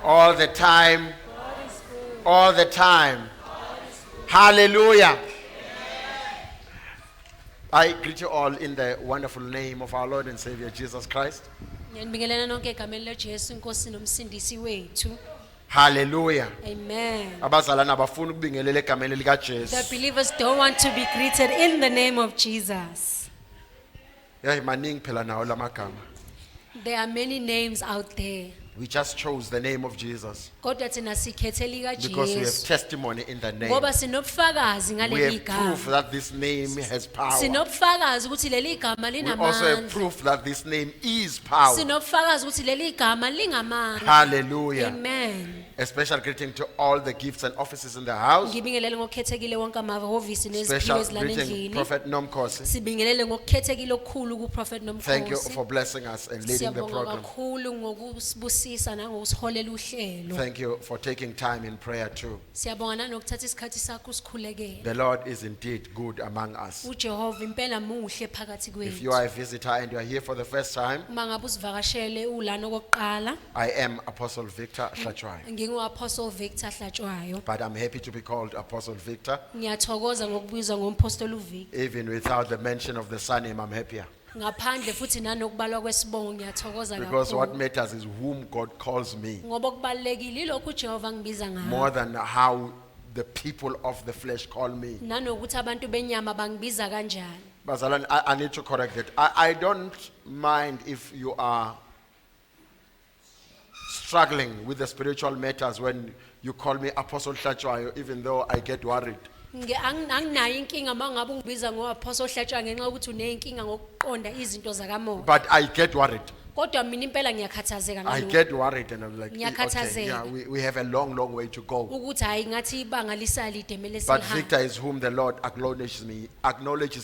All the time. God is good. All the time. Hallelujah. I greet you all in the wonderful name of our Lord and Savior Jesus Christ. Ngiyanibingelela nonke egameni leJesu inkosi nomsindisi wethu. Hallelujah. Amen. Abazalana abafuna ukubingelela egameni lika The Jesu. believers don't want to be greeted in the name of Jesus. Yeah, maningi phela nawo lamagama. There are many names out there. We just chose the name of Jesus Kodwa thina sikhethe lika because we have Jesu. testimony in the name. Ngoba sinobufakazi We ngaleli have proof gama. that this name has power. Sinobufakazi ukuthi leli gama We also have linamandla. proof that this name is power. Sinobufakazi ukuthi leli gama lingamandla. Hallelujah. Amen. A special greeting to all the gifts and offices in the house. Ngibingelele ngokukhethekile wonke amahhovisi neziphiwo Special ezilana greeting, endlini. Prophet Nomkosi. Sibingelele ngokukhethekile okukhulu kuProphet Thank you Nomkhosi. for blessing us and leading the Siyabonga program. kakhulu ngokusibusisa nangokusiholela uhlelo. Thank you for taking time in prayer too. Siyabonga nanokuthatha isikhathi sakho usikhulekele. The Lord is indeed good among us. uJehova impela muhle phakathi If you kwethu. are a visitor and you are here for the first time, Uma ngabe usivakashele ulana okokuqala, I am Apostle Victor Shlachwayo. ngingu-Apostle Victor Hlatshwayo. But I'm happy to be called Apostle Victor. Ngiyathokoza ngokubizwa ngompostoli uVictor. Even without the mention of the surname, I'm happier. Ngaphandle futhi nanokubalwa kwesibongo ngiyathokoza Because what kakhulu. matters is whom God calls me, Ngoba kubalekile ilokhu uJehova angibiza more ngakho. than how the people of the flesh call me. Nanokuthi abantu benyama bangibiza kanjani. Bazalwane, I need to correct that. I don't mind if you are struggling with the spiritual matters when you call me Apostle Shlachwayo, even though I get worried. Anginayo inkinga mangabe ungibiza ngo-Apostle Hlatshwayo ngenxa yokuthi unenkinga ngokuqonda izinto zakamoya. But I get worried. Kodwa mina impela ngiyakhathazeka I ngalokho. get worried and I'm like, okay, Ngiyakhathazeka. yeah, we have a long, long way to go. Ukuthi hayi ngathi ibanga lisalide kumele But sihambe. Victor is whom the Lord acknowledges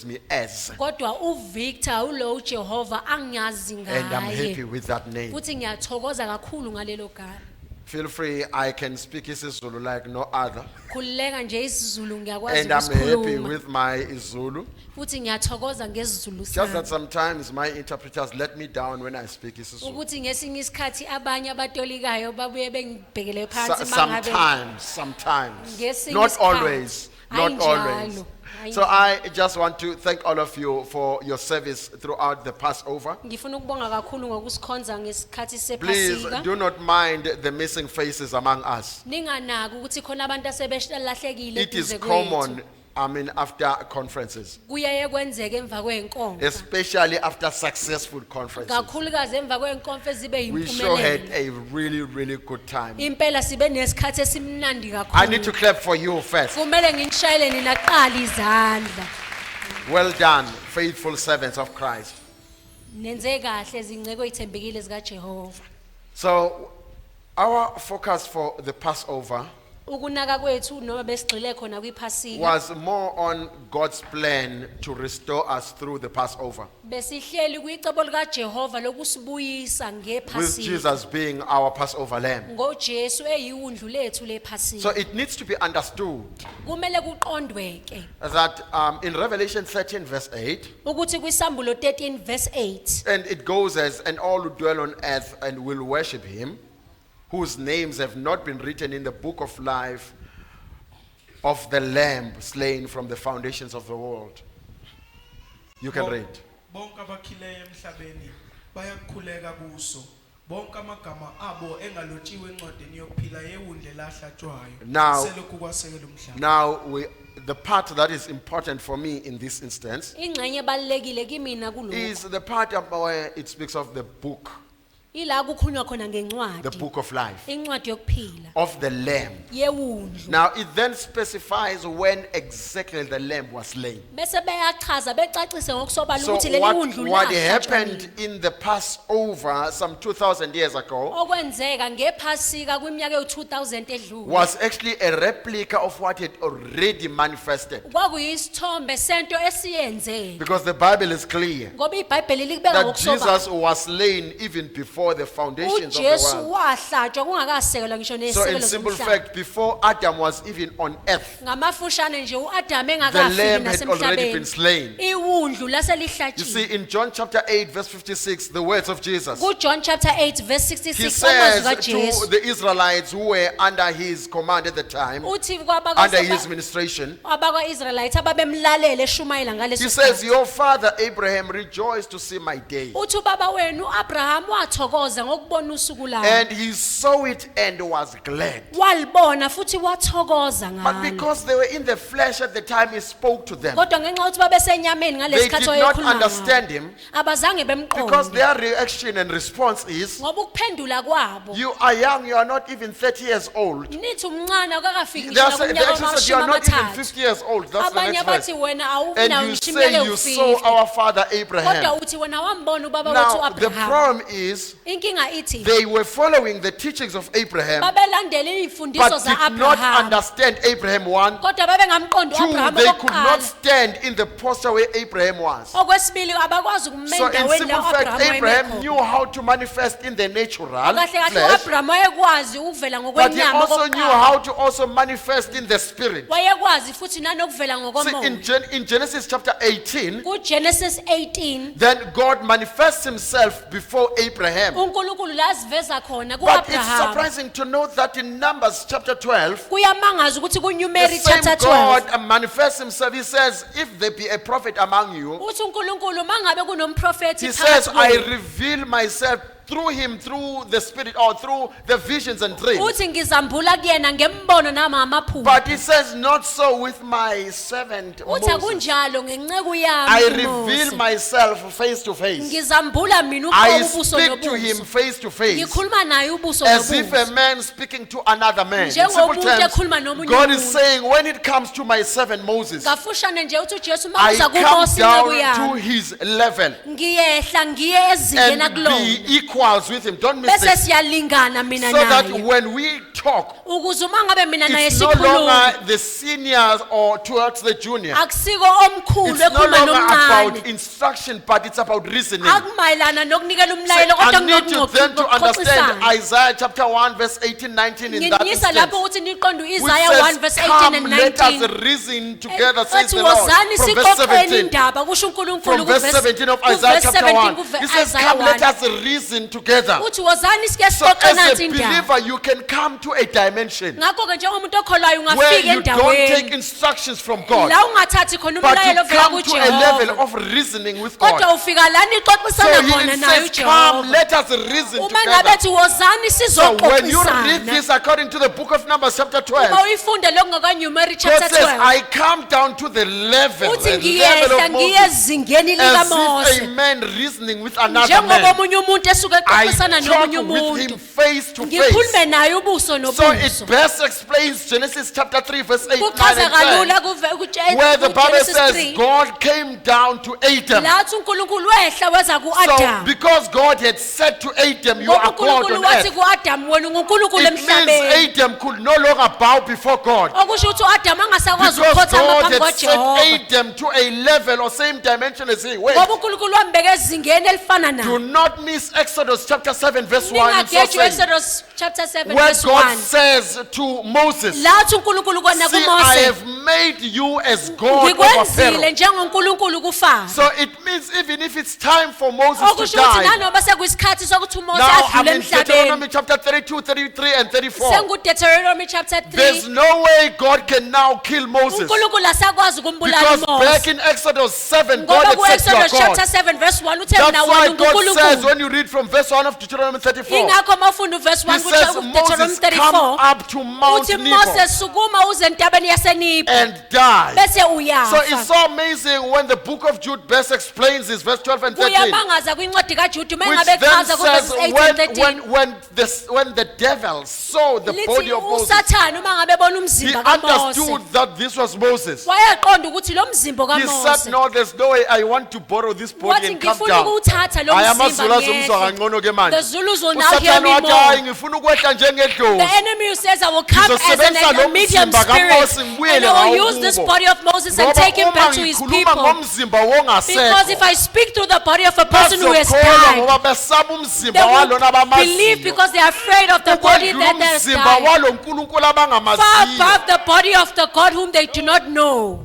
me as. Kodwa uVictor ulo uJehova angiyazi And I'm happy ngaye. with that name. Futhi ngiyathokoza kakhulu ngalelo gama. Feel free, I can speak isiZulu like no other. Khuleka nje isiZulu ngiyakwazi And I'm happy ukusikhuluma. with my Zulu. Futhi ngiyathokoza ngesiZulu Just that sami. sometimes my interpreters let me down when I speak isiZulu. Ukuthi ngesinye isikhathi abanye abatolikayo babuye bengibhekele phansi mangabe Sometimes. Ngesinye Not isikhathi. always. Not Ayinjalo. always. So I just want to thank all of you for your service throughout the Passover. ngifuna ukubonga kakhulu ngokusikhonza ngesikhathi Please sePhasika. do not mind the missing faces among us. Ninganaki ukuthi khona abantu asebelahlekile It is eduze common, kwethu. after conferences, Kuyaye kwenzeke emva kwenkonzo. especially after successful conferences. Kakhulukazi emva kwenkonzo zibe We sure had yimpumelelo. a really, really good time. Impela sibe nesikhathi esimnandi I need to kakhulu. clap for you first. Kumele nginishayele nina kuqala izandla. Well done, faithful servants of Christ. Nenze kahle zinceko ezithembekile zikaJehova. So, our focus for the Passover Ukunaka kwethu noma besigxile khona kwiPhasika. was more on God's plan to restore us through the Passover, Besihleli kwicebo likaJehova lokusibuyisa with ngePhasika. Jesus being our Passover lamb. NgoJesu eyiwundlu lethu lePhasika. So it needs to be understood Kumele kuqondweke that in Revelation 13 verse 8, ukuthi kwisambulo 13 verse 8 and it goes as, and all who dwell on earth and will worship him, whose names have not been written in the book of life of the Lamb slain from the foundations of the world. You can read. Bonke abakhileyo emhlabeni bayakhuleka kuso. Bonke amagama abo engalotshiwe encwadini yokuphila yewundle lahlatshwayo. Now- Selokhu kwasekela umhlaba. Now, the part that is important for me in this instance ingxenye ebalekile kimina kuloko is the part where it speaks of the book, ila kukhulunywa khona the ngencwadi book of life, incwadi yokuphila of the Lamb. yewundlu Now, it then specifies when exactly the Lamb was slain. bese beyachaza becacise ngokusobala So ukuthi leli wundlu what lahlatshwa happened nini. in the Passover some 2,000 years ago Okwenzeka ngePhasika kwiminyaka ewu-2000 edlule was actually a replica of what had already manifested. kwakuyisithombe sento esiyenzele Because the Bible is clear ngoba iBhayibheli likubeka that ngokusobala Jesus was slain even before before the foundations of the uJesu world. wahlatshwa kungakasekelwa ngisho So in nesekelo simple zomhlaba. fact, before Adam was even on earth, Ngamafushane nje uAdam the engakafiki lamb had already been nasemhlabeni. slain. Iwundlu You laselihlatshiwe. see, in John chapter 8, verse 56, the words of Jesus. KuJohn chapter 8 verse He 66 amazwi says to kaJesu. the Israelites who were under his command at the time, Uthi under his ministration, abakwa-Israelites ababemlalela eshumayela he ngaleso says, sikhathi. your father Abraham rejoiced to see my day. Uthi ubaba wenu uAbraham wathokoza ngokubona usuku lami. And he saw it and was glad. Walibona futhi wathokoza But ngalo. because they were in the flesh at the time he spoke to them, Kodwa ngenxa yokuthi babesenyameni they ngalesi did khathi not oyekhuluma understand him abazange because bemqonde. their reaction and response is, Ngoba ukuphendula kwabo you are young, you are not even 30 years old. nithi umncane akakafiki They ngisho actually said, you are not even nakunyaka 50 years old. That's the abanye next bathi verse. wena awunawo And you ngisho say iminyaka you saw ewu-50 our father kodwa Abraham. uthi wena wambona ubaba wethu Now, the uAbraham. problem is, Inkinga ithi they were following the teachings of Abraham, babelandela iy'mfundiso but did not za-Abraham understand Abraham 1. kodwa babengamqondi 2, u-Abraham they could not okokuqala. stand in the posture where Abraham was. Okwesibili abakwazi ukuma So in endaweni simple la fact, u-Abraham Abraham wayekhona. knew how to manifest in the natural Kahle kahle flesh, u-Abraham wayekwazi ukuvela but he ngokwenyama also knew okokuqala. how to also manifest in the spirit. Wayekwazi futhi nanokuvela See, ngokomoya. in Genesis chapter 18, KuGenesis 18 then God manifests himself before Abraham. uNkulunkulu la asiveza khona But it's ku-Abraham. surprising to note that in Numbers chapter 12, Kuyamangaza ukuthi the kuNumeri same chapter 12 God manifests himself. He says, if there be a prophet among you, uthi uNkulunkulu mangabe kunomprofethi he says, phakathi I kwenu, reveal myself through him, through the spirit, or through the visions and dreams. uthi ngizambula kuyena ngembono namaphupho. But he says, not so with my servant Uthi Moses. akunjalo ngenceku I yami reveal uMose. myself face to face. Ngizambula mina I ubuso speak to him nobuso. face to face. Ngikhuluma naye ubuso As if a nobuso. man speaking to another man. In simple Njengomuntu terms, ekhuluma nomunye God is umuntu. saying, when it comes to my servant Moses, Kafushane nje uthi uJesu I mawuza come kuMose inceku down to yami. his level Ngiyehla ngiye ezingeni and be akulona. equals with him. Don't miss Bese this. siyalingana mina So that naye. when we talk, Ukuze uma ngabe mina naye it's no sikhuluma. longer the seniors or towards the junior. Akusiko omkhulu It's no ekhuluma longer about nomncane. instruction, but it's about reasoning. Akumayelana nokunikela So umlayelo I kodwa need you then to understand ngokuxoxisana. Isaiah chapter 1 verse 18, 19 in that Nginyisa instance. lapho ukuthi niqonde Which uIsaiah 1 verse says, 18 come, and let 19. us reason together, says Ethi the Lord. wozani From verse sixoxeni 17. indaba kusho uNkulunkulu From verse 17 of Isaiah chapter 1. He says, come, let us reason together. Uthi wozani sike So sixoxe as nansi a indaba. believer, you can come to a dimension Ngakho ke njengomuntu okholwayo where ungafika you don't take endaweni instructions from God, la ungathathi khona but you umlayelo ovela come to a level kuJehova. of reasoning with God. Kodwa ufika la So nixoxisana khona he naye says, come, uJehova. let us reason Uma ngabe together. ethi wozani So when you read sizoxoxisana. this according to the book of Numbers chapter Uma 12, uyifunde lokho ngakaNumeri God chapter says, 12. I come down to the level, Uthi the level ngiyehla of ngiye Moses, ezingeni as if a likaMose. man reasoning with another Njengoba man. omunye umuntu esuke I exoxisana talk nomunye with him umuntu. face to face. Ngikhulume naye ubuso So nobuso. it best explains Genesis chapter 3 verse 8, 9 Kuchaza and 10. kalula Where the Bible kuGenesis says 3. God came down to Adam. Lathi uNkulunkulu wehla weza So kuAdam. because God had said to Adam, you Ngoba are called uNkulunkulu on wathi earth, kuAdam wena unguNkulunkulu it means emhlabeni. Adam could no longer bow before God. Okusho ukuthi uAdam angasakwazi Because ukukhothama God phambi had set kwaJehova. Adam to a level or same dimension as he. Wait, Ngoba uNkulunkulu wambeka ezingeni elifana do naye. not miss Exodus chapter 7 verse 1. It's so Ningageju saying, Exodus chapter 7 where verse God 1. says to Moses, Lathi uNkulunkulu kona see, I kuMose. have made you as God over Ngikwenzile Pharaoh. njengoNkulunkulu kuFaro. So it means even if it's time for Moses to Okusho ukuthi die, nanoba sekuyisikhathi sokuthi uMose now I'm adlule in emhlabeni. Deuteronomy chapter 32, 33 and 34. SenguDeuteronomy chapter 3. There's no way God can now kill Moses. uNkulunkulu asakwazi ukumbulala Because back uMose. in Exodus 7, God Ngoba had said you are ku-Exodus chapter God. 7 verse 1 uthe mina That's why wena God says uNkulunkulu. when you read from verse 1 of Deuteronomy 34, Ingakho mawufunda uverse He 1 says, kuDeuteronomy Moses, come 34. up to Mount Uthi Nebo Mose sukuma uze entabeni yaseNibo and die. bese So it's uyafa. so amazing when the book of Jude best explains this, verse 12 and 13. Kuyamangaza kwincwadi kaJuda uma Which ngabe then echaza kuverse says 8 and 13. when the devil saw the body Lithi of Moses, uSathane uma ngabe ebona he umzimba kaMose. understood that this was Moses. Wayaqonda ukuthi lo mzimba He said, kaMose. no, there's no way I want to borrow this body Wathi and come ngifuna down. ukuwuthatha lo Aya mzimba amazulu azomuzwa ngiyedwa. kangcono ke The manje. Zulus will now hear uSathane me wathi more. hayi ngifuna ukwehla njengedlozi. enemy who says, I will come as Ngizosebenzisa lo a medium mzimba kaMose, spirit, ngibuyele and I will ngawo use this kubo. body of Moses and Ngoba take him uma back to his ngikhuluma people. ngomzimba Because if wongasekho, I speak through the body of a person who has bazokholwa died, ngoba besaba umzimba they walona will believe abamaziyo. because they are afraid of the body Ukwedlula that has umzimba died, walo nkulunkulu far abangamaziyo. above the body of the God whom they do not know.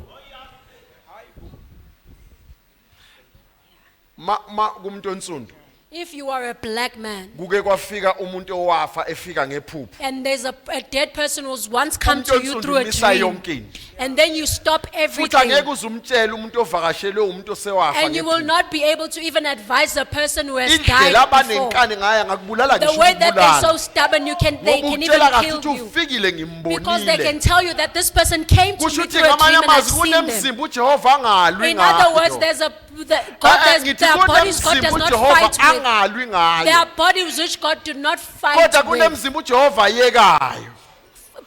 Kumuntu onsundu If you are a black man, kuke kwafika umuntu owafa efika ngephupho. and there's a dead person who's once come Umuntu to you onsundu through a umisa dream, yonke into. and then you stop Futhi everything, angeke uzumtshela umuntu ovakashelwe umuntu osewafa and you will ngephupho. not be able to even advise the person who has Indlela died before. abanenkani ngayo ngakubulala The ngisho way that they're so ukubulala. stubborn, they can Ngoba even utshela kahle kill ukuthi you. ufikile Because they can ngimbonile. tell you that this person came to Kusho me ukuthi through a ngamanye dream and I've amazwi seen them. kunemzimba uJehova angalwi In other words, ngayo. there's there are bodies God does not uJehova fight with. angalwi There are ngayo. bodies which God do not fight Kodwa with. kunemzimba uJehova ayekayo.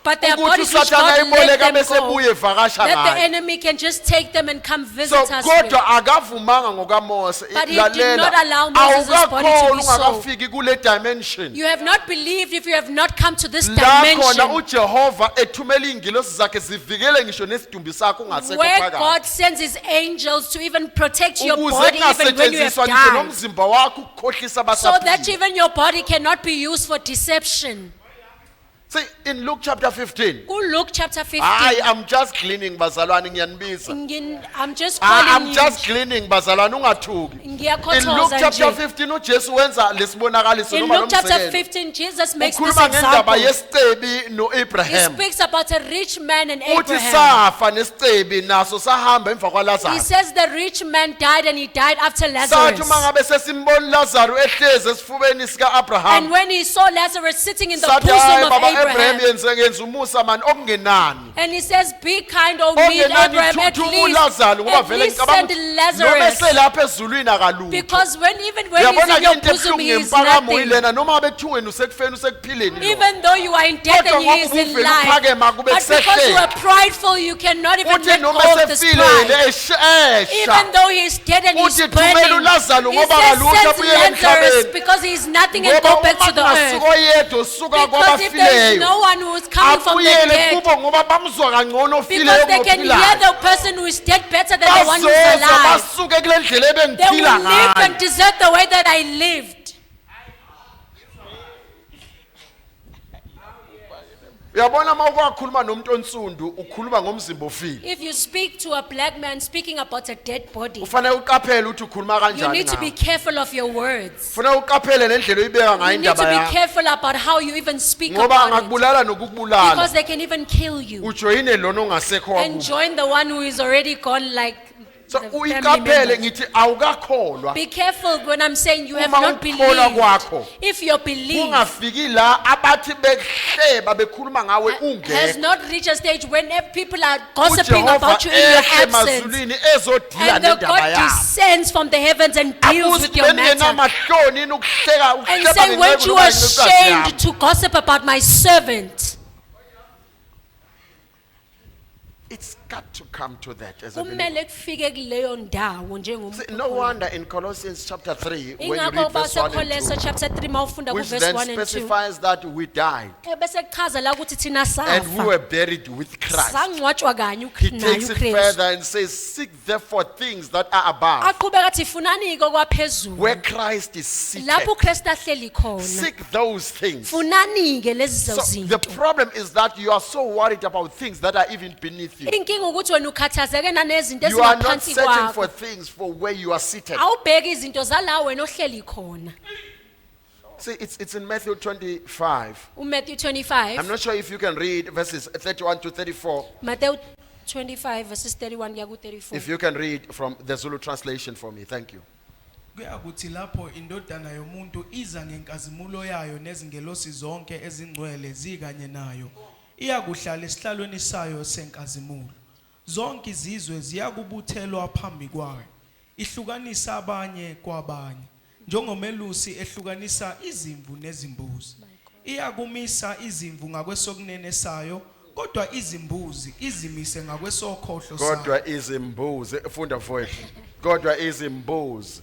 But there are Ukuthi bodies which uSathane God let ayiboleka them bese go. buye evakasha That the ngayo. enemy can just take them and come visit So us with. kodwa akavumanga ngokaMose. But he did not allow Moses' body to Awukakholwa be sold. ungakafiki kule dimension. You have not believed if you have not come to this La khona dimension uJehova ethumela ingilosi zakhe zivikele ngisho nesidumbu sakho ungasekho where phakathi. God sends his angels to even protect your Ukuze body even when you have kungasetshenziswa ngisho died. nomzimba wakho ukukhohlisa So that abasaphila. even your body cannot be used for deception. See in Luke chapter 15. Luke chapter 15. I'm just cleaning bazalwane ngiyanibiza. I'm just calling I'm you. just cleaning bazalwane ungathuki. In Luke Ngiyakhothoza chapter nje. 15 uJesu wenza lesibonakaliso In noma Luke chapter lomzekelo. 15, Jesus makes this Ukhuluma ngendaba example. yesicebi He noAbraham. speaks about a rich man and Uthi Abraham. safa nesicebi naso sahamba emva He kwaLazarus. says the rich man died and he died after Sathi Lazarus. uma ngabe sesimbona Lazarus ehlezi esifubeni sika And Abraham. when he saw Lazarus sitting in the Sathi bosom hayi of baba Abraham Abraham, yenza umusa man okungenani. and he says, be kind, O me, Okungenani Abraham, at thuthu least, uLazarus ngoba at vele least ngicabanga send noma Lazarus. eselapha ezulwini akalutho. Because even when he's Uyabona in your into bosom, ebuhlungu he is ngempakamo nothing. yilena noma abethuweni usekufeni usekuphileni lo. Even though you are in death Kodwa and he is ngoba in uvele life, uphakema kube but because kusehlele. you are prideful, you cannot even Uthi let go noma of this esefilele pride. esha. Even though he is dead and he's Uthi thumela burning, uLazarus he ngoba says, kalutho send abuyele Lazarus emhlabeni. because he is nothing and Ngoba go back uma to the kungasuka earth. oyedwa usuka Because if there is kwabafileyo. no one who is coming from the Abuyele dead, kubo ngoba bamzwa kangcono ofileyo because they can hear ngophilayo. the person who is dead better than the one who is Bazoza alive. basuke kule ndlela They ebengiphila will live and ngayo. desert the way that I lived. Uyabona uma ukwakhuluma nomuntu onsundu ukhuluma ngomzimba ofile. If you speak to a black man speaking about a dead body, Ufanele uqaphele ukuthi ukhuluma you kanjani need to be ngawo. careful of your words. Ufanele uqaphele nendlela oyibeka ngayo You need to indaba be yakho. careful about how you even speak Ngoba about it. angakubulala Because nokukubulala. they can even kill you. Ujoyine lona ongasekho And wakubo. join the one who is already gone, like So the family uyiqaphele members. ngithi awukakholwa. Be careful when I'm saying you have Uma not ukukholwa believed. kwakho If your belief ungafiki la abathi behleba bekhuluma ngawe has ungekho. not reached a stage when people are gossiping uJehova about you in your ehle absence, emazulwini ezodila and the nendaba God yabo. descends from the heavens and deals with your matter, bengenamahloni ini ukuhleka and ukuhleba say, weren't ngenceku you noma ngencekazi ashamed yami. to gossip about my servant? It's got to come to that as a believer. Kumele kufike kuleyo ndawo See, no wonder in Colossians chapter 3 when you ingakho read verse 1 and basekholeso 2 chapter 3 mawufunda which kuverse then 1 and 2 specifies that we died bese kuchaza la ukuthi thina and we safa were buried with Christ. sangcwatshwa kanye He naye takes it uKristu. further and says, seek therefore things that are above, aqhubeka athi funani kwaphezulu where Christ is seated. lapho uKristu ahleli khona. Seek those things. Funani ke lezi So the zinto. problem is that you are so worried about things that are even beneath you. Inkinga ukuthi wena ukhathazeke nanezinto You are not ezingaphansi searching for kwakho. things for where you are seated. Awubheki izinto zala wena ohleli khona. See, it's in Matthew 25. uMatthew 25. I'm not sure if you can read verses 31 to 34. Matthew 25 verses 31 kuya ku 34. If you can read from the Zulu translation for me, thank you. kuyakuthi lapho indodana yomuntu iza ngenkazimulo yayo nezingelosi zonke ezingcwele zikanye nayo iyakuhlala esihlalweni sayo senkazimulo zonke izizwe ziyakubuthelwa phambi kwayo ihlukanisa abanye kwabanye njengomelusi ehlukanisa izimvu nezimbuzi iyakumisa izimvu ngakwesokunene sayo kodwa izimbuzi izimise ngakwesokhohlo sayo Kodwa izimbuzi funda mfowethu. Kodwa izimbuzi.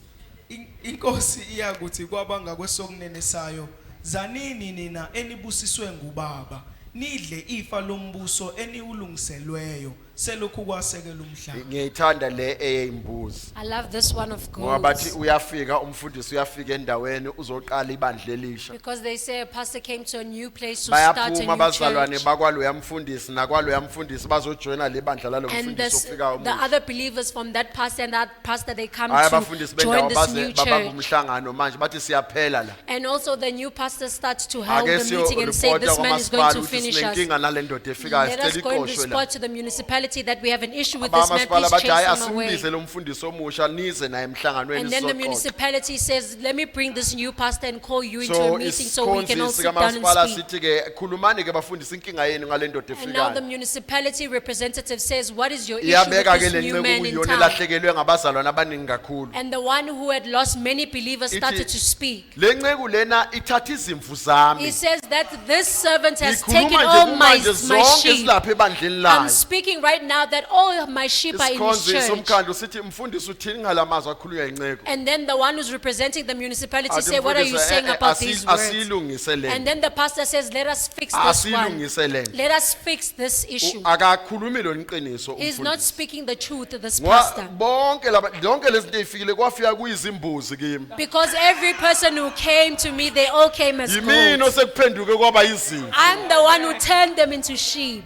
inkosi iyakuthi kwabanga kwesokunene sayo zanini nina enibusiswe ngubaba nidle ifa lombuso eniwulungiselweyo selokhu kwasekela umhlaba. Ngiyithanda le eyimbuzi. I love this one of Ngoba bathi goals. uyafika umfundisi uyafika endaweni uzoqala ibandla elisha. Because they say a pastor came to a new place to start a Bayaphuma new abazalwane church. bakwaloya mfundisi nakwaloya mfundisi bazojoina le bandla lalo And mfundisi ofika the umuntu. other believers from that pastor and that pastor, they come Hayi to abafundisi join bendawo this new baze babamba church. umhlangano manje bathi siyaphela la. And also the new pastor starts to hold Ake the meeting and say, siyo this man is going kwamasipala to ukuthi finish us. sinenkinga nale ndoda efikayo Let us sicela go and ikoshwe la. report to the municipality that we have an issue with this man, Abamasipala please bathi hayi chase him away. asimbize lo mfundisi omusha nize naye emhlanganweni And then the sizoxoxa. municipality says, let me bring this new pastor and call you into So a meeting so we can all isikhonzisi sit down and kamasipala speak. sithi ke khulumani ke bafundisi inkinga yenu ngale ndoda And now the efikayo. municipality representative says, what is your issue with Iyabeka ke this le new ncebo man in kuyona town? elahlekelwe ngabazalwane abaningi kakhulu. And the one who had lost many believers started to speak. Le ncebo lena ithatha izimvu zami. He says that this servant has taken Ngikhuluma all nje my kumanje zonke sheep. silapha ebandleni I'm layo. speaking right now that all my sheep are in his Isikhonzisi church. somkhandlu sithi mfundisi uthini ngalamazwi akhulunywa inceko. And then the one who's representing the municipality Athi say, what are you mfundisi, saying about these words? asiyilungise le. And then the pastor says, let us fix this one. Asiyilungise le. Let us fix this issue. Akakhulumi lo iqiniso He's not umfundisi. speaking the truth, this pastor. Bonke laba zonke lezi zinto ezifikile kwafika kuyizimbuzi kimi. Because every person who came to me, they all came as Yimini goats. osekuphenduke kwaba izimvu. I'm the one who turned them into sheep.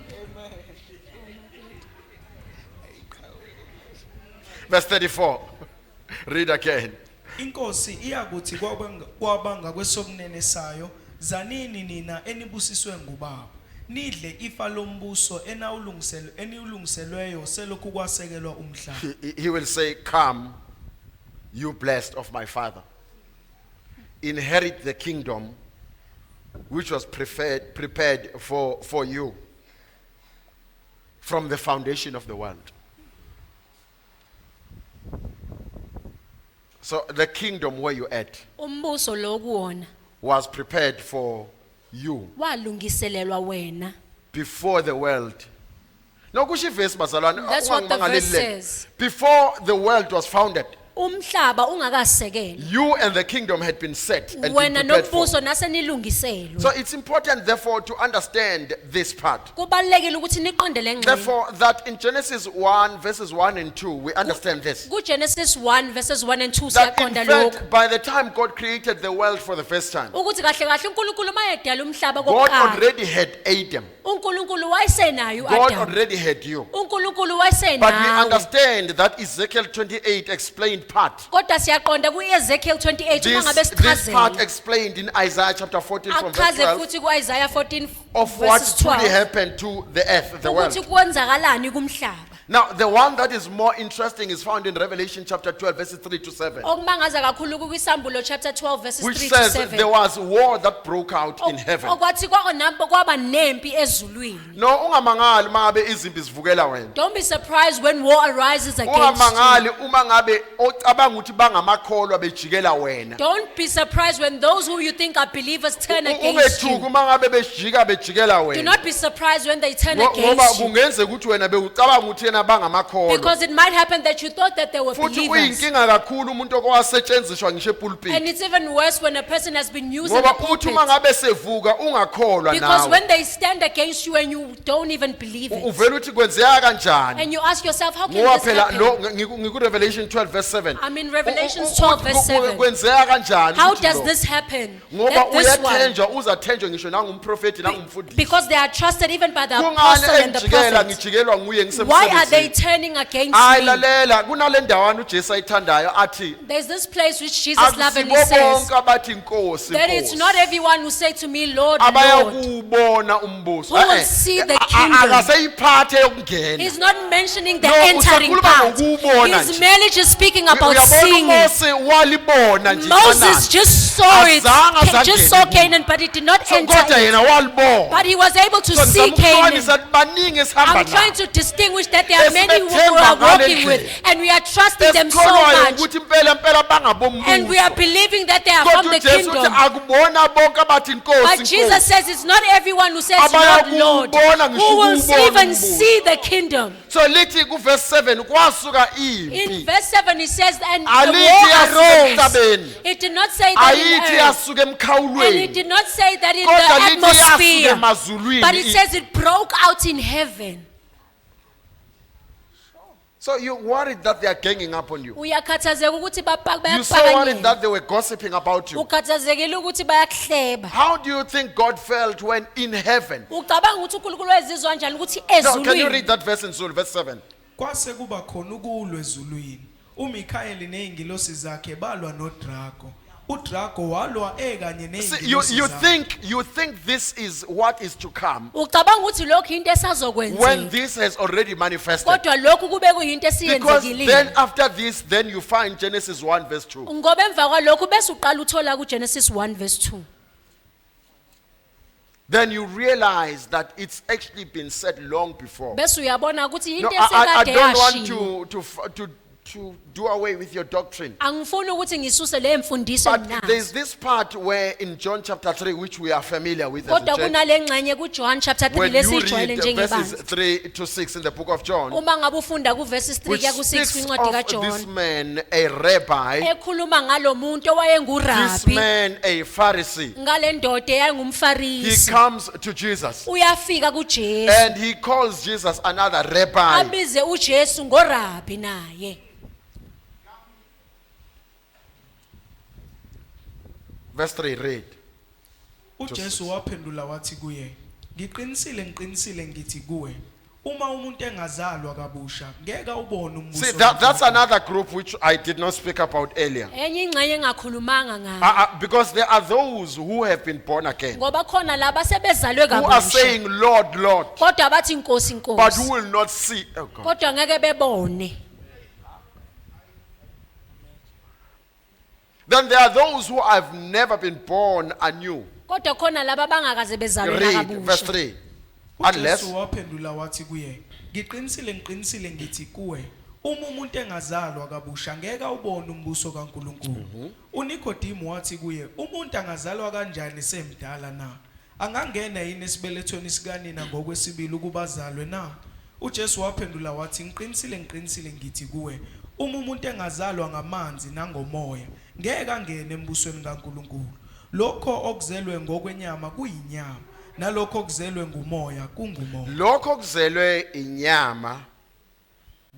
Verse 34. Read again. Inkosi iyakuthi kwabanga kwesobunene sayo zanini nina enibusiswe ngubaba nidle ifa lombuso eniwulungiselweyo selokhu kwasekelwa umhlaba. He will say, come, you blessed of my father. Inherit the kingdom which was prepared for you from the foundation of the world. So the kingdom where you at Umbuso lo kuwona was prepared for you walungiselelwa wena. before the world. No, kusho ivesi bazalwane, That's what the ungangibangaleli verse le. says. Before the world was founded, Umhlaba ungakasekelwa. you and the kingdom had been set and been Wena prepared for. nombuso nasenilungiselwe. So it's important therefore to understand this part. Kubalekile ukuthi niqonde le ngxenye. Therefore that in Genesis 1 verses 1 and 2 we understand this. Genesis 1 verses 1 and 2 That in siyaqonda lokho. fact by the time God created the world for the first time, Ukuthi kahle kahle uNkulunkulu mayedala umhlaba God kokuqala. already had Adam. uNkulunkulu wayesenayo God uAdam. already had you. uNkulunkulu But we wayesenayo. understand that Ezekiel 28 explained part. Kodwa siyaqonda kuEzekiel 28 uma ngabe This part sichazela. explained in Isaiah chapter 14 from verse Achaze 12 futhi kuIsaiah 14 of what verses truly 12. happened to the earth, the world. Ukuthi kwenzakalani kumhlaba. Now, the one that is more interesting is found in Revelation chapter 12, verses 3 to 7, Okumangaza kakhulu kuIsambulo chapter 12 verses which 3 to says 7. there was war that broke out in heaven. Okwathi kwaba nempi ezulwini. No, ungamangali uma ngabe izimpi zivukela wena. Don't be surprised when war arises against you. Ungamangali uma ngabe ocabanga ukuthi bangamakholwa bejikela wena. Don't be surprised when those who you think are believers turn against Ungethuki you. uma ngabe bejikela Do wena. not be surprised when they turn Ngoba against you. kungenzeka ukuthi wena bewucabanga ukuthi yena bangamakholwa. Because it might happen that you thought that they were Futhi believers. kuyinkinga kakhulu umuntu okwasetshenziswa ngisho epulpit. And it's even worse when a person has been used in the Ngoba uthi uma pulpit. ngabe sevuka ungakholwa Because nawe. when they stand against you and you don't even believe it. Uvela uthi kwenzeka kanjani? And you ask yourself, how can Ngoba this phela happen? lo ngiku Revelation 12 verse 7. I'm in Revelations 12 verse 7. Kwenzeka kanjani? How ukuthi does lo? this happen? Ngoba That this one. uyathenjwa uzathenjwa ngisho nangumprofeti nangumfundisi. Because they are trusted even by the Kungani apostle and the engijikela prophet. ngijikelwa nguye Why are they ngisemsebenzini? turning against Hayi me? lalela kunale ndawana uJesu ayithandayo athi There's this place which Jesus lovingly akusibo says bonke abathi inkosi that it's Nkosi. not everyone who say to me, Lord, Lord. abayakubona umbuso. Who will see the kingdom. Akaseyiphathe yokungena. He's not mentioning the No, entering usakhuluma part. ngokuwubona He's nje. merely just speaking about Uyabona seeing it. uMose walibona nje Moses Khanani. just saw it, Azange just azangene saw kulo. Canaan, but he did not So enter kodwa it. yena walibona. But he was able to So see ngizama Canaan. ukuxolisa ukuthi baningi esihamba I'm trying nabo. to distinguish that there are many who we are working with, and we are trusting them so esikholwayo much, ukuthi impela impela and we are bangabombuso. believing that they are from Kodwa the uJesu uthi kingdom. akubona bonke abathi But inkosi Jesus inkosi. says it's not everyone who says Abaya Lord, Lord, kuwubona ngisho who will ukuwubona even umbuso. see the kingdom. So lithi ku verse 7 kwasuka In impi. verse 7 it says, and the Alithi war yasuka arose. emhlabeni. It did not say that Ayithi in earth. yasuka And it emkhawulweni. did not say that in Kodwa the lithi yasuka atmosphere. emazulwini. But it says it broke out in heaven. So you're worried that they are ganging up on you. Uyakhathazeka ukuthi You're so worried bayakuphakanyela. that they were gossiping about you. Ukhathazekile ukuthi bayakuhleba. How do you think God felt when in heaven? Ucabanga ukuthi uNkulunkulu wezizwa kanjani ukuthi No, can you ezulwini. read that verse in Zulu, verse 7? Kwase kuba khona ukulwa ezulwini. uMikhayeli nezingilosi zakhe balwa noDrago. uDrago walwa ekanye See, you nezingilosi you think this is what is to come Ucabanga ukuthi lokho into when esazokwenzeka. this has already manifested. Kodwa lokhu kube kuyinto Because then esiyenzekile. after this, then you find Genesis 1 verse 2. Ngoba emva kwalokho bese uqala uthola kuGenesis 1 verse 2. Then you realize that it's actually been said long before. Bese uyabona ukuthi No, into I esekade don't want yashiwo. to do away with your doctrine. Angifuni ukuthi ngisuse le mfundiso But nazo. there's this part where in John chapter 3, which we are familiar with as a Kodwa church, kunale ngxenye kuJohn chapter 3 when you lesijwayele read verses njengebandla. 3 to 6 in the book of John, Uma ngabe ufunda ku verses 3 which kuya ku 6 speaks kwincwadi of this kaJohn, man, a rabbi, ekhuluma ngalo muntu this owayengurabi, man, a Pharisee. ngale ndoda He eyayingumfarisi. comes to Jesus Uyafika kuJesu. and he calls Jesus another rabbi. Abize uJesu ngorabi naye. Verse 3, read. uJesu waphendula wathi kuye, ngiqinisile ngithi kuwe, uma umuntu engazalwa kabusha ngeke ubone umbuso. See, that's another group which I did not speak about earlier. Enye ingxenye engakhulumanga ngayo. Because there are those who have been born again, Ngoba khona laba sebezalwe who are kabusha. saying, Lord, Lord, Kodwa bathi inkosi but who inkosi. will not see. Oh God. Kodwa ngeke bebone. Then there are those who have never been born anew. Kodwa khona laba bangakaze bezalwe Read verse kabusha. 3. Unless uJesu waphendula wathi kuye, ngiqinisile ngithi kuwe, uma umuntu engazalwa kabusha ngeke ubone umbuso kaNkuluNkulu. uNikodimo wathi kuye, umuntu angazalwa kanjani semdala na? Angangena yini esibelethweni sikanina ngokwesibili ukuba azalwe na? uJesu waphendula wathi, ngiqinisile ngithi kuwe, uma umuntu engazalwa ngamanzi nangomoya ngeke angene embusweni kaNkuluNkulu. Lokho okuzelwe ngokwenyama kuyinyama, nalokho okuzelwe ngumoya kungumoya. lokho kuzelwe inyama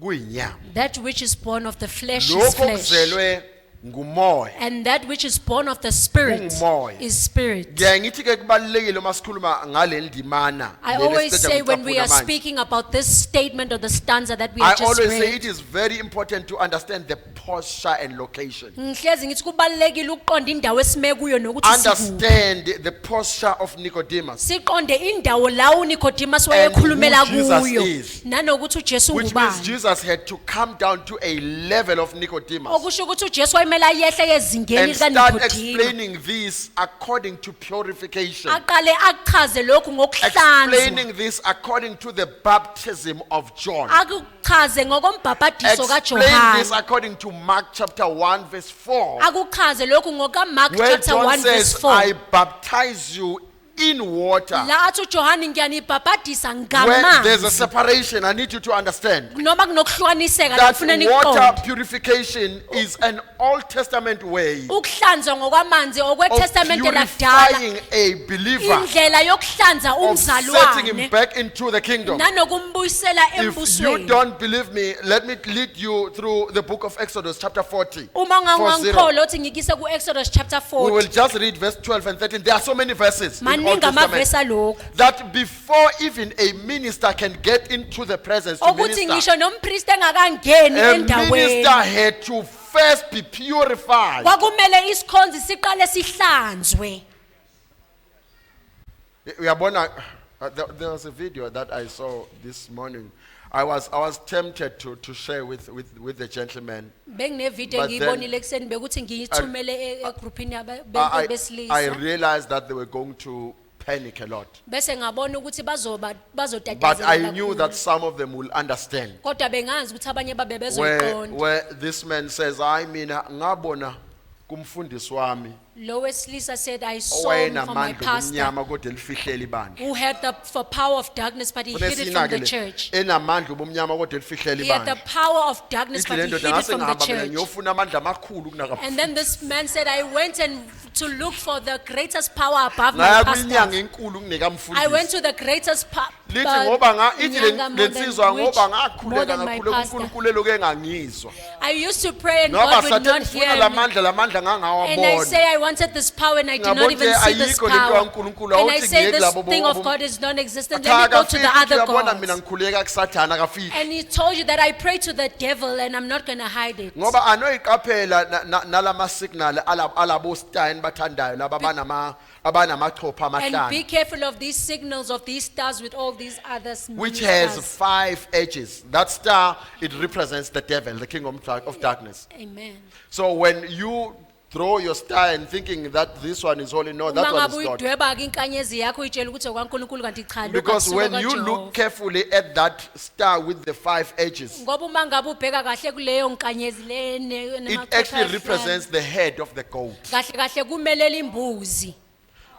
kuyinyama. That which is born of the flesh is Lokho flesh. kuzelwe ngumoya. And that which is born of the spirit Kungumoya. is spirit. Ngiyaye ngithi ke kubalekile uma sikhuluma ngale ndimana. I leli always esiqeda say when we are kucaphuna manje. speaking about this statement or the stanza that we I have just always say read, it is very important to understand the posture and location. ngihlezi ngithi kubalekile ukuqonda indawo esime kuyo nokuthi sikuphi. Understand the posture of Nicodemus, Siqonde indawo la uNicodemus And wayekhulumela who Jesus kuyo is. nanokuthi uJesu which means ngubani. Jesus had to come down to a level of Nicodemus Okusho ukuthi uJesu wayemela yehle ezingeni and start likaNikodimo. explaining this according to purification. Aqale achaze lokhu ngokuhlanzwa. Explaining this according to the baptism of John. Akuchaze ngokombhabhadiso Explain this kaJohane. according to Mark chapter 1 verse 4. Akuchaze lokhu ngokaMark Where chapter John 1 verse says, 4. I baptize you in water. La athi uJohane ngiyanibhabhadisa Where there's a ngamanzi. separation, I need you to understand Noma kunokuhlukaniseka la that ngifuna water nikuqonde. purification is an Old Testament way Ukuhlanzwa ngokwamanzi of okwetestamente lakudala. purifying a believer, Indlela yokuhlanza of setting him umzalwane back into the kingdom. nanokumbuyisela If you embusweni. don't believe me, let me lead you through the book of Exodus chapter 40. Uma 40. ngangikholwa uthi ngikise ku Exodus chapter We will 40. just read verse 12 and 13. There are so many verses in Old Maningi Testament amavesi alokhu. that before even a minister can get into the presence to Ukuthi minister, ngisho nompriest engakangeni a endaweni. minister had to first be purified. Kwakumele isikhonzi siqale sihlanzwe. Uyabona, there was a video that I saw this morning. I was tempted to share with the gentleman. Bengine video But then- ngiyibonile ekseni bekuthi ngiyithumele egroupini I yabantu besilisa. realized that they were going to panic a lot. bese ngabona ukuthi But bazotatazela I knew that kakhulu. some of them will understand. Kodwa bengazi ukuthi abanye babe bezoyiqonda. Where this man says, I mean, ngabona kumfundisi wami Lo wesilisa said, I saw him from my owayenamandla pastor obumnyama kodwa elifihlele ibandla. who had the for power of darkness, but he hid it from the church. Enamandla obumnyama kodwa elifihlele He had the ibandla. power of darkness, Ithi but le he ndoda hid it ngase from the ngihamba mina church. ngiyofuna amandla amakhulu kunaka. And then this man said, I went and to look for the greatest power above my Ngaya kwinyanga pastor. enkulu kuneka I went mfundisi. to the greatest power. Lithi ngoba ithi lensizwa ngoba ngakhuleka ngakhuleka uNkulunkulu eloke engangizwa. I used to pray and Ngoba God would sathe not ngifuna hear me. lamandla And I ngangawabona. say I wanted this power and I did not even see this Ayikho lento power. kaNkulunkulu, And I awuthi say ngiyeke this labo thing of bo- God is non-existent. Let me go to the other Uyabona mina gods. ngikhuleka kuSathana akafiki. And he told you that I pray to the devil and I'm not going to hide it. Ngoba anoyiqaphela nalama signal alabo Stein bathandayo laba abanamachopha And be amahlanu, careful of these signals of these stars with all these others. which has 5 edges. That star, it represents the devil, the king of darkness. Amen. So when you throw your star and thinking that this one is holy, no, that Uma one ngabe is God. uyidweba ke inkanyezi yakho uyitshela ukuthi okwaNkulunkulu kanti cha lokho Because akusuka when you kaJehova. look carefully at that star with the 5 edges, Ngoba uma ngabe ubheka kahle kuleyo nkanyezi it actually represents the head of the goat. kahle kahle kumelela imbuzi.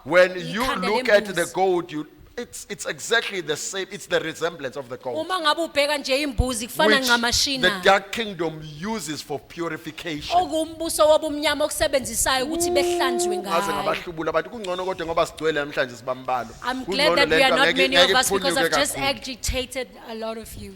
When you Ikhanda look at the lembuzi. goat, it's exactly the same. It's the resemblance of the goat, Uma ngabe ubheka nje imbuzi kufana which the ngamashina. dark kingdom uses for purification. Okumbuso wobumnyama okusebenzisayo ukuthi behlanzwe Ngaze ngayo. ngabahlubula bathi kungcono kodwa ngoba sigcwele namhlanje sibambalo. I'm Kungcono glad that we lento are not angeke- many of ngeke us because iphunyuke I've just kakhulu. agitated a lot of you.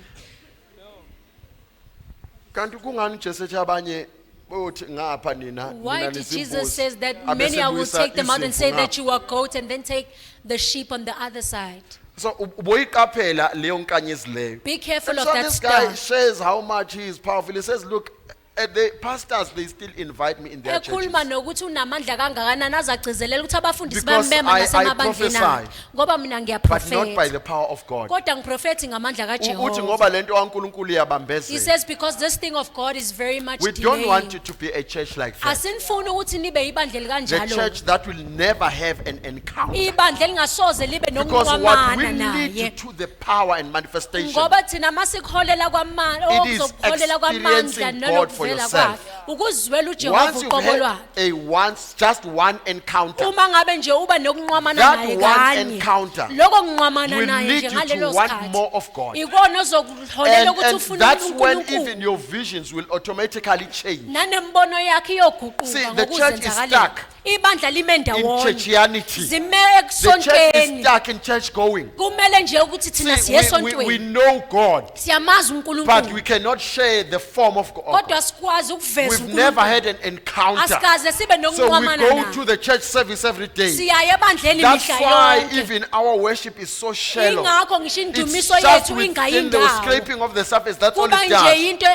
Kanti kungani Jesu ethi abanye bothi ngapha nina Why nina did nisimbuzi, Jesus says that abese many I will buyisa take them out and izimvu say that ngapha. you are goat and then take the sheep on the other side. So uboyiqaphela leyo nkanyezi leyo. Be careful And of so that this guy star. shares how much he is powerful. He says, look, the pastors, they still invite me in their churches. Ekhuluma nokuthi unamandla kangakanani azagcizelela ukuthi abafundisi Because bamema I nasemabandleni abo. prophesy, Ngoba mina But not by ngiyaprofeta. the power of God. Kodwa ngiprofethi ngamandla Uthi kaJehova. ngoba lento kaNkulunkulu He iyabambezela. says because this thing of God is very much We don't want you delaying. to be a church like that. Asinifuni ukuthi nibe ibandla The kanjalo. church that will never have an encounter. Ibandla lingasoze libe Because what we nokuxhumana need naye. to the power and manifestation. Ngoba thina masikholela kwamandla It is okuzokholela kwamandla experiencing God for nokuvela yourself. kwakhe ukuzwela uJehova Once you've uqobo had lwakhe. just one encounter, Uma ngabe nje uba nokunqwamana That naye one kanye encounter lokho kunqwamana will naye lead nje you ngalelo to want sikhathi more of God. ikona ozokuholela ukuthi And ufune that's when even uNkulunkulu your visions will automatically change. nanembono yakhe iyoguquka See, the church is stuck ibandla lime in ndawonye churchianity. zime The church is ekusontweni stuck in church going. kumele nje ukuthi thina See, siye we esontweni know God, siyamazi but we uNkulunkulu cannot share the form of God. kodwa sikwazi ukuveza We've never uNkulunkulu had an encounter. asikaze sibe So we nokunqwamana go naye to the church service every day. siyaye ebandleni That's mihla why yonke even our worship is so shallow. ingakho ngisho It's indumiso just yethu within the ingayindawo scraping of the surface. That's all kuba it nje does. into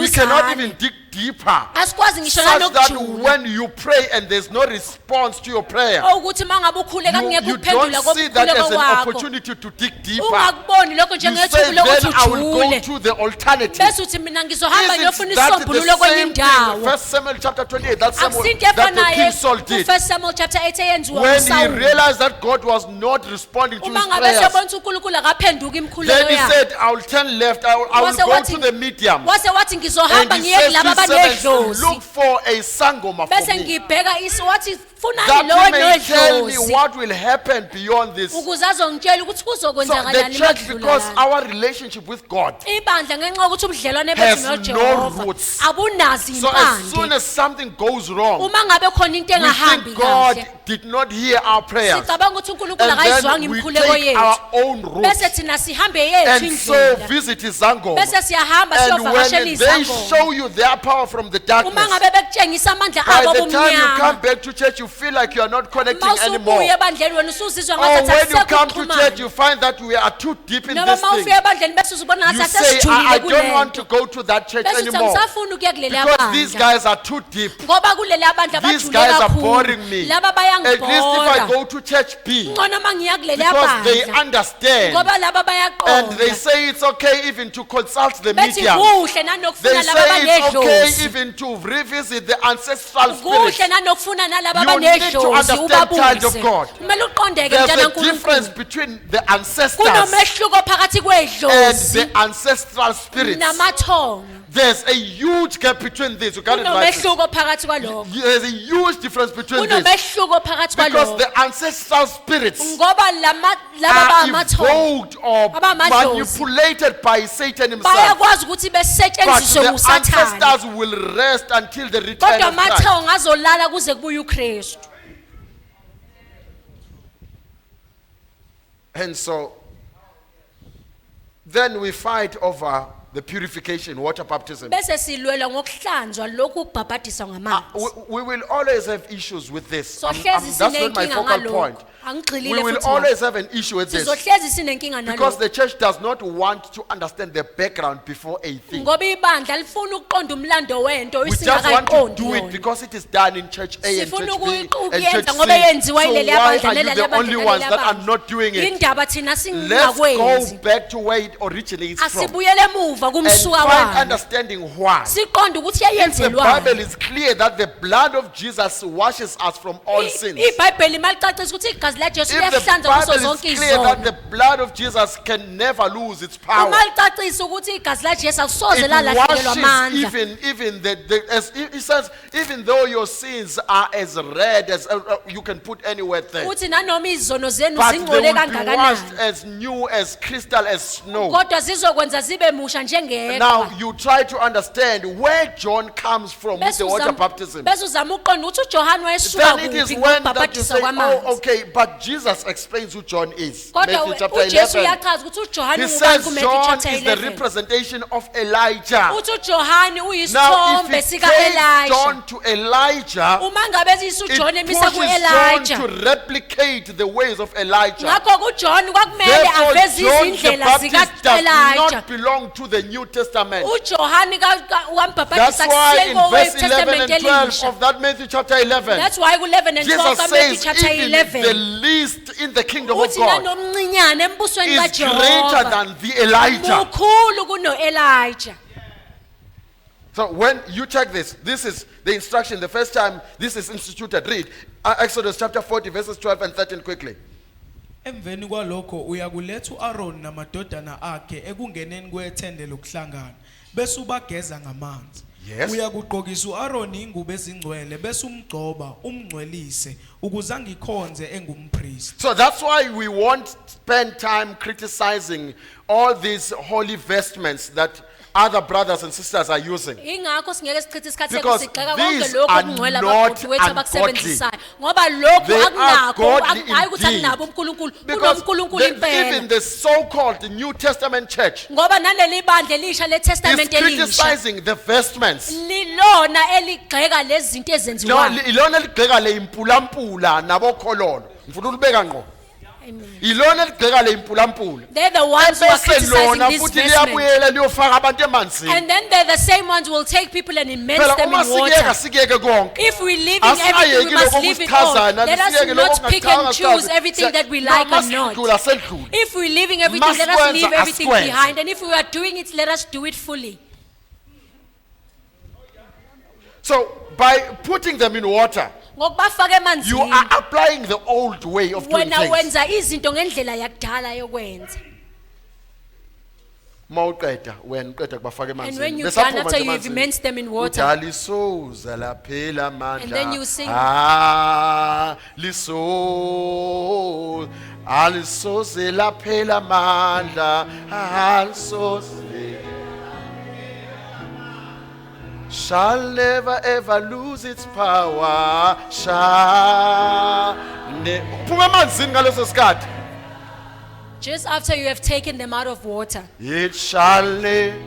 We cannot eseduzane even dig deeper. asikwazi ngisho Such that nanokujula when you pray and there's no response to your prayer, ukuthi mangabe ukhuleka kungeke you ukuphendula don't see that as kokukhuleka an kwakho opportunity to dig deeper. ungakuboni lokho You say, njengethuba then lokuthi I will go ujule to the alternative. bese uthi mina ngizohamba ngiyofuna Isn't that isombululo the kwenye same thing? indawo 1 Samuel chapter 28, that's akusinto that the efanayo King Saul did. ku-1 Samuel chapter 8 eyenziwa When he nguSawuli realized that God was not responding to uma his ngabe prayers, sebona ukuthi uNkulunkulu akaphenduki imkhuleko then he yakhe said, I will turn left, I will Wase go wathi- to the medium. wase wathi And ngizohamba he ngiye says kulaba to his servants, abanedlozi look for a sangoma bese for me. ngibheka wathi funani That lowo he may tell me nedlozi what will happen beyond this. So ukuze azongitshela ukuthi the kuzokwenzakalani church, because emadlula our relationship with God, ibandla ngenxa yokuthi ubudlelwane has bethu no noJehova roots. abunazi so as soon impande as something goes wrong, uma ngabe khona into we engahambi think God kahle did not hear our prayers. sicabanga ukuthi uNkulunkulu And akayizwanga then we imkhuleko take our yethu own route. bese thina sihambe yethu And so indlela visit Zangoma. bese siyahamba And siyovakashela when they izangoma show you their power from the uma darkness, ngabe bekutshengisa amandla by abo the time you come bomnyama back to church, you feel like you are not connecting anymore. mawusubuya ebandleni wena usuzizwa Or ngathi when you come to akusekhulukhumana church, you find that we are too deep in noma this thing. mawufika ebandleni bese uzibona You ngathi say, I asesijulile don't want to kulento go to that church bese uthi anymore. angisafuni ukuya kuleli Because these bandla guys are too deep. ngoba kuleli abandla These bajule guys are kakhulu boring me. laba At least if I bayangibhora go to church B, ngcono uma ngiya kuleli because they abandla understand. ngoba laba And they bayaqonda say it's okay even to consult the bethi medium. kuhle They nanokufuna laba say it's okay banedlozi even to revisit the ancestral kuhle spirits. nanokufuna nalaba You need to abanedlozi understand, child of ubabuyise God. kumele uqondeke There's mntana a difference kaNkulunkulu between the ancestors kunomehluko phakathi and kwedlozi the ancestral spirits. namathongo There's a huge gap between these. You can't advise it. kunomehluko phakathi kwalokho There's a huge difference between these. kunomehluko phakathi Because kwalokho the ancestral spirits ngoba laba are bamathongo evoked or abamadlozi. manipulated by Satan himself. bayakwazi ukuthi But besetshenziswe the ngusathane ancestors will rest until the return kodwa of Christ. amathongo azolala kuze kubuye uKristu And so, then we fight over the purification, water baptism. bese silwela ngokuhlanzwa lokhu ukubhabhadiswa ngamanzi We will always have issues with this. sohlezi That's not my sinenkinga focal ngalokho point. We angigxilile will futhi always have an issue with this. sizohlezi sinenkinga Because nalokho the church does not want to understand the background before a thing. ngoba ibandla lifuna ukuqonda umlando wento We just want to isingakayiqondi do it yona because it is done in church A and sifuna church B and ukuyenza church ngoba C. yenziwa So yileli why bandla are you neleli the only bandla ones neleli that are bandla not doing it? indaba thina Let's go singakwenzi back to where it originates from asibuyele emuva and kumsuka find walo understanding why. siqonde ukuthi If the yayenzelwa Bible is clear that the blood of Jesus washes us from all sins. iBhayibheli malicacisa ukuthi igazi laJesu If the liyahlanza kuzo Bible zonke is clear that izono the blood of Jesus can never lose its power. uma licacisa ukuthi igazi laJesu akusoze It lalahlekelwa washes amandla even as he says, even though your sins are as red as you can put anywhere there, uthi nanoma izono zenu but they zingcole will be washed kangakanani as new as crystal as snow. kodwa zizokwenza zibe musha Now njengeqhwa you try to understand where John comes from with bese the water uzama baptism. bese uzama uqonda ukuthi uJohane wayesuka Then it is kuphi when that you ngokubhabhadisa say, oh, kwamanzi okay, but Jesus explains who John is. kodwa Matthew chapter uJesu 11. uyachaza ukuthi uJohane He ungubani says kuMatthew John chapter is the 11 representation of Elijah. uthi uJohane Now, uyisithombe if he sika takes Elijah John to Elijah, uma ngabe sisu it John emisa ku pushes John Elijah to replicate the ways of Elijah. ngakho kuJohn kwakumele Therefore, aveze John the izindlela Baptist zika does Elijah not belong to the New Testament. uJohane That's wambhabhadisa why in kuseko verse 11 weTestament and 12 elisha of that Matthew chapter 11, that's why ku11 and 12 Jesus ka Matthew says chapter even the 11 least in the kingdom of uthi God nanomncinyane embusweni is greater kaJehova than the Elijah. mukhulu kuno Elijah So when you check this is the instruction. The first time this is instituted. Read Exodus chapter 40 verses 12 and 13 quickly. Emveni kwalokho uyakuletha uAaron namadodana akhe ekungeneni kwethende lokuhlangana bese ubageza ngamanzi. Yes. Uyakugqokisa uAaron ingubo ezingcwele bese umgcoba umngcwelise ukuze angikhonze engumpriest. So that's why we won't spend time criticizing all these holy vestments that other brothers and sisters are using. ingakho singeke sichithe isikhathi Because sigxeka konke these lokho are okungcwele not abaqoqi wethu ungodly. abakusebenzisayo ngoba lokhu They are akunakho godly hayi ukuthi indeed. akunabo uNkulunkulu Because kunoNkulunkulu even impela the so-called New Testament church ngoba naleli bandla elisha is leTestament elisha criticizing the vestments. lilona eligxeka lezi zinto No, ezenziwayo ilona ligxeka le impulampula nabokhololo. Ngifuna ulibeka ngqo. Ilona ligxeka le impulampula. they're the ones who are Bese criticizing lona these futhi vestments liyabuyela liyofaka abantu emanzini. and then they're the same ones who will take people and immerse Phela them uma in sikeka water sikeke konke. if we live in everything we Asingayeki must lokho live it all kusichazana, let us siyeke lokho not pick and kungachazanga choose sichaze. everything that we No, like and not masidlula sedlula. if we're living everything let us Masikwenza, leave everything asikwenze. behind and if we are doing it let us do it fully So by putting them in water, ngokubafaka you emanzini are applying the old way of doing wena things. wenza izinto ngendlela yakudala yokwenza Mawuqeda wena uqeda kubafaka and when emanzini. you're Besaphuma done after nje you've emanzini. immersed them in water Udala isoza laphela amandla. And then you sing. Alisoze laphela amandla. Alisoze. Shall never ever lose its power. Phuma emanzini ngaleso sikhathi. just after you have taken them out of water It shall never.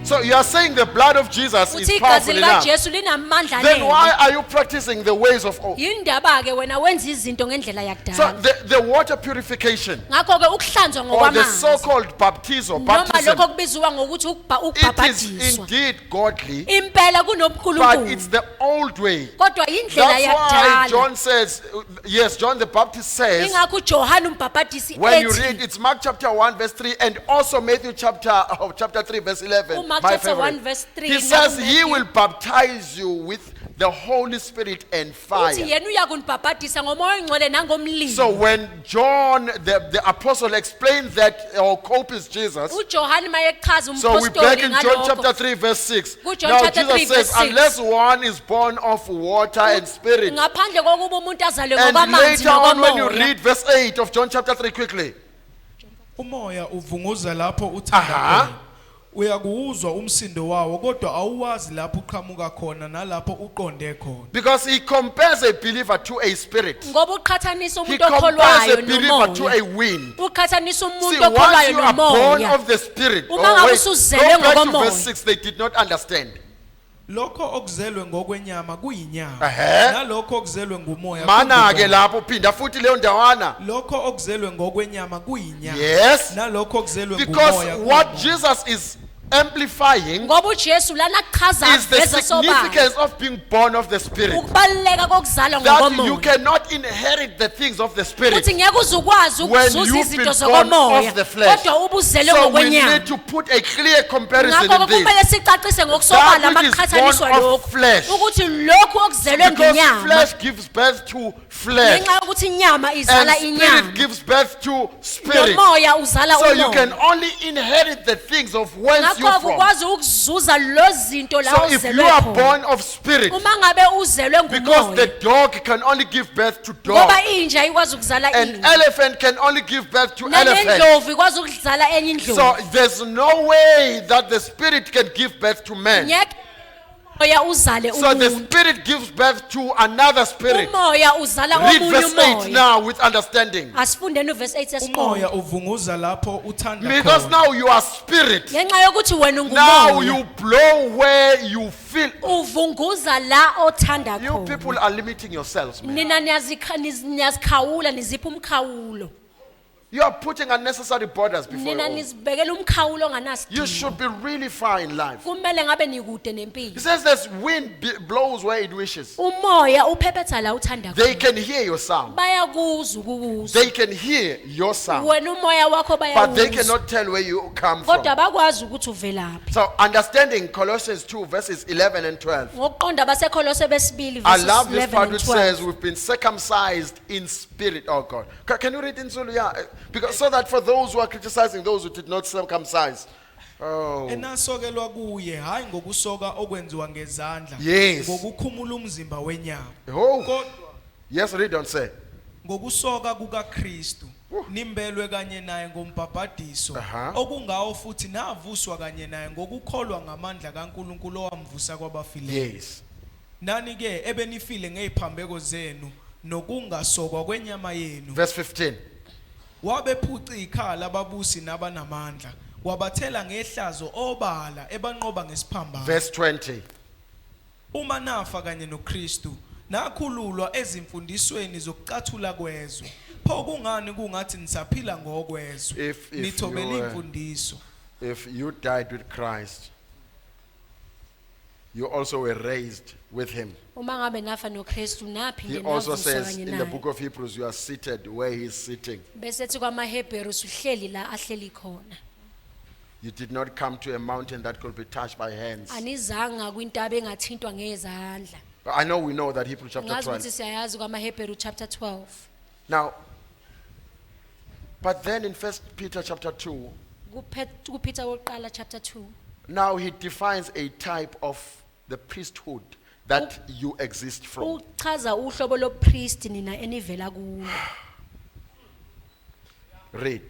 So you are saying the blood of Jesus is uthi igazi powerful enough. likaJesu linamandla Then why nene are you practicing the ways of old? yindaba ke wena wenza izinto ngendlela So yakudala the water purification ngakho ke ukuhlanzwa or the ngokwamanzi so-called baptism, noma lokho baptism, kubizwa ngokuthi it is ukubhabhadiswa indeed godly, impela but kunobukhulunkulu it's the old way. kodwa indlela That's why yakudala John says, yes, John the Baptist says, ingakho uJohane umbhabhadisi when you ethi read, it's Mark chapter 1 verse 3 and also Matthew chapter 3 verse 11. Mark my chapter 1 favorite. verse 3 He says he will baptize you with the Holy Spirit and uthi fire. yena uyakunibhabhadisa ngomoya oyingcwele nangomlilo. So when John, the apostle, explained that our hope is Jesus, uJohane mayechaza so we're back umpostoli in John chapter ngalokho 3 verse 6. John Now chapter 3 Jesus verse says, 6. unless one is born of water and spirit. ngaphandle kokuba umuntu azalwe And ngokwamanzi later on when you nokomoya. read verse 8 of John chapter 3 quickly. Umoya uvunguza lapho uthanda Aha. khona. Uyakuuzwa umsindo wawo kodwa awuwazi lapho uqhamuka khona nalapho uqonde khona. Because he compares a believer to a spirit. ngoba uqhathanisa He umuntu compares okholwayo a believer to nomoya. a wind. uqhathanisa See, umuntu once okholwayo you are born nomoya. of the spirit, Uma oh, ngabe wait, usuzelwe go back to ngokomoya. verse 6, they did not understand. Lokho okuzelwe ngokwenyama kuyinyama. Ehhe. Nalokho okuzelwe ngumoya. Mana ke kungumoya. lapho phinda futhi leyo ndawana. Lokho okuzelwe ngokwenyama kuyinyama. Yes. Nalokho okuzelwe Because ngumoya. what kungumoya. Jesus is amplifying ngoba uJesu lana achaza is the veza sobala significance of being born of the spirit. ukubaleka kokuzalwa That you ngokomoya. cannot inherit the things of the spirit. uthi ngeke uzukwazi When ukuzuza you've izinto been born zokomoya of the flesh. kodwa ubuzelwe So we ngokwenyama. need to put a clear comparison ngakho in this. kumele sicacise ngokusobala That which is makuqhathaniswa born of lokhu flesh. ukuthi lokhu okuzelwe Because ngenyama flesh gives birth to flesh. ngenxa yokuthi inyama And izala spirit inyama gives birth to spirit. nomoya uzala So you can umoya. only inherit the things of whence ngakho you're from. ukwazi ukuzuza lo zinto la So if you uzelwe are khona. born of spirit, uma ngabe uzelwe because the ngumoya dog can only give birth to dog, ngoba inja ikwazi ukuzala an inja elephant can only give birth to elephant. nanendlovu ikwazi ukuzala enye indlovu. So there's no way that the spirit can give birth to man. ngeke umoya uzale So the umuntu. spirit gives birth to another spirit. umoya uzala Read omunye verse 8 umoya. now with understanding. asifundeni uverse 8 Umoya esiqonda uvunguza lapho uthanda Because khona. now you are spirit. ngenxa yokuthi wena Now ungumoya you blow where you feel. uvunguza la othanda You khona. people are limiting yourselves, man. nina niyazikhawula nizipha umkhawulo. You are putting unnecessary borders before nina you. nizibekela umkhawulo You ongenasidingo. should be really far in life. kumele ngabe nikude He nempilo. says this wind blows where it wishes. umoya uphephetha la uthanda They khona. can hear your sound. bayakuzwa ukuwuzwa. They can hear your sound. wena umoya wakho But they bayawuzwa cannot tell where you come kodwa from. bakwazi ukuthi uvelaphi. So understanding Colossians 2 verses 11 and 12. ngokuqonda baseKolose besibili I verses love this 11 part and which 12. says we've been circumcised in spirit. Oh God. Can you read in Zulu? Yeah. Because so that for those who are criticizing those who did not circumcise. Oh. Enasokelwa kuye hayi ngokusoka okwenziwa ngezandla. Yes. Ngokukhumula umzimba wenyama. Oh. Kodwa Yes, read on, say. ngokusoka kukaKristu nimbelwe kanye naye ngombhabhadiso Aha. okungawo futhi navuswa kanye naye ngokukholwa ngamandla kaNkuluNkulu owamvusa kwabafileyo. Yes. Nani ke ebenifile ngeziphambeko zenu nokungasokwa kwenyama yenu. Verse 15. Wabephuca ikhala ababusi nabanamandla wabathela ngehlazo obala ebanqoba ngesiphambano. Verse 20. Uma nafa kanye noKristu nakhululwa ezimfundisweni zokucathula kwezwe. Pho kungani kungathi nisaphila ngokwezwe If nithobela you, imfundiso. If you died with Christ, you also were raised with him. uma ngabe nafa noKristu He naphinde also navuswa says kanye in the naye. book of Hebrews, you are seated where he is sitting. bese ethi kwamaHebheru uhleli la ahleli khona. You did not come to a mountain that could be touched by hands. anizanga kwintaba engathintwa ngezandla. I know we know that Hebrew chapter ngazi ukuthi 12. siyayazi kwamaHebheru chapter 12. Now, but then in 1 Peter chapter 2, kuPeter wokuqala chapter 2 now he defines a type of the priesthood that you exist from. uchaza uhlobo lopriest nina enivela kulo. Read.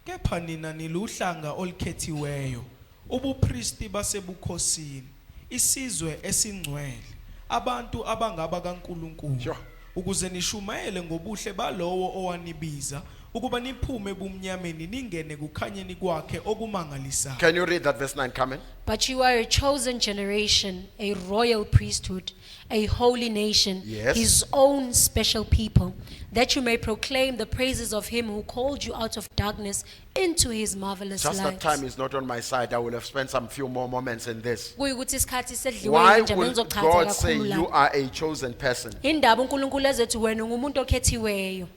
Kepha nina niluhlanga olukhethiweyo, ubupristi basebukhosini, isizwe esingcwele, abantu abangaba kaNkuluNkulu, Sure. ukuze nishumayele ngobuhle balowo owanibiza, ukuba niphume bumnyameni ningene kukhanyeni kwakhe okumangalisayo. Can you read that verse 9 coming? But you are a chosen generation, a royal priesthood, a holy nation, Yes. his own special people, that you may proclaim the praises of him who called you out of darkness into his marvelous Just that light. time is not on my side. I will have spent some few more moments in this. Kuyikuthi isikhathi sedliwe Why nje would bengizochaza God say kakhulu you la. are a chosen person? Indaba uNkulunkulu ezethi wena ungumuntu okhethiweyo.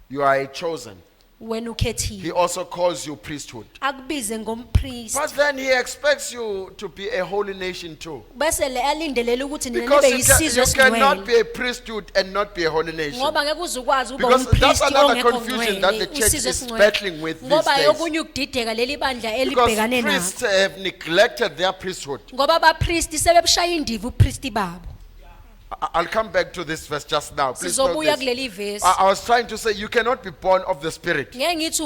You are a chosen. wena He ukhethiwe also calls you priesthood. akubize ngompriest But then he expects you to be a holy nation too. bese le alindelele ukuthi nina Because nibe yisizwe you cannot esingcwele be a priesthood and not be a holy nation. ngoba ngeke uzukwazi ukuba Because that's umpriest another ongekho confusion that the ngcwele church usizwe is esingcwele battling with these ngoba days. yokunye ukudideka leli bandla Because elibhekane nalo priests have neglected their priesthood. ngoba abapriest sebebushaya indiva upriest babo I'll come back to this verse just now. Please note sizobuya this. kuleli verse I was trying to say you cannot be born of the Spirit, ngeke ngithi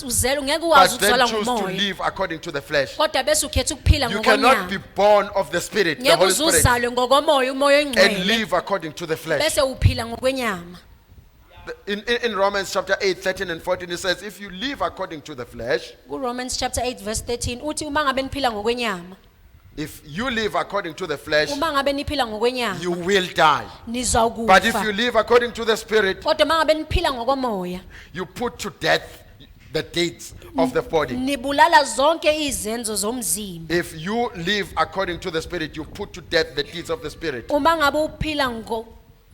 uzela ngeke uwazi but then ukuzalwa choose to ngumoya live according to the flesh. kodwa bese ukhetha ukuphila You cannot be ngokomnyama born of the Spirit, the ngeke Holy Spirit, uzuzalwe ngokomoya umoya and oyingcwele live according to the flesh. bese uphila ngokwenyama In Romans chapter 8, 13 and 14, it says, if you live according to the flesh, kuRomans chapter 8 verse 13 uthi uma ngabe niphila ngokwenyama if you live according to the flesh, uma ngabe niphila ngokwenyama you will die. nizokufa But if you live according to the Spirit, kodwa uma ngabe niphila ngokomoya you put to death the deeds of the body. nibulala zonke izenzo zomzimba If you live according to the Spirit, you put to death the deeds of the Spirit. uma ngabe uphila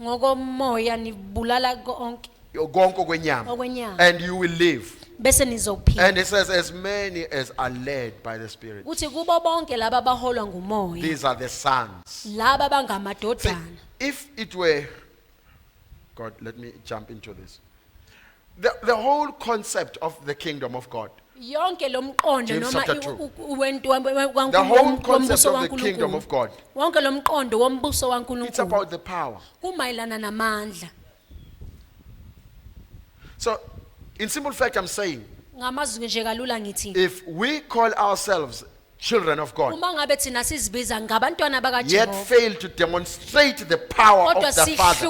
ngokomoya nibulala konke Gonko kwenyama. okwenyama And you will live. bese nizophila And it says, as many as are led by the Spirit, uthi kubo bonke laba abaholwa ngumoya these are the sons. laba See, bangamadodana if it were, God, let me jump into this. The whole concept of the kingdom of God, yonke lo mqondo James noma chapter 2. The whole wombuso concept of the kingdom waNkulunkulu of God, wonke lo mqondo wombuso it's waNkulunkulu about the power. kumayelana namandla So, in simple fact, I'm saying, ngamazwi nje kalula ngithi if we call ourselves children of God, uma ngabe thina sizibiza ngabantwana yet bakaJehova fail to demonstrate the power kodwa of the Father,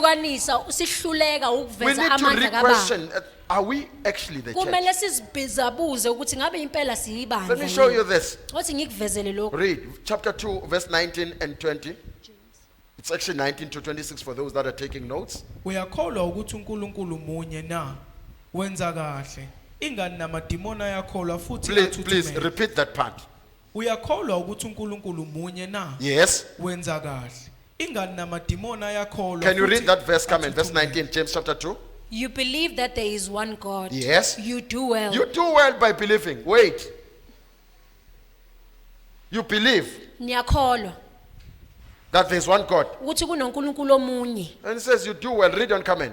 sihluleka we ukuveza need to amandla kababa re-question, are we actually the church? kumele sizibhizabuze ukuthi ngabe impela siyibandla Let me show yini? you this. Othi ngikuvezele lokho Read chapter 2, verse 19 and 20. It's actually 19 to 26 for those that are taking notes. Uyakholwa ukuthi uNkulunkulu munye na wenza kahle ingani namadimoni ayakholwa futhi Please athuthumele. repeat that part. Uyakholwa ukuthi uNkulunkulu munye na Yes. wenza kahle ingani namadimoni ayakholwa Can you read futhi that verse? Come in, verse athuthumele. 19, James chapter 2. you believe that there is one God Yes. you do well You do well by believing. Wait. You believe niyakholwa that there's one God. ukuthi kunoNkulunkulu omunye And it says you do well. Read on, come in.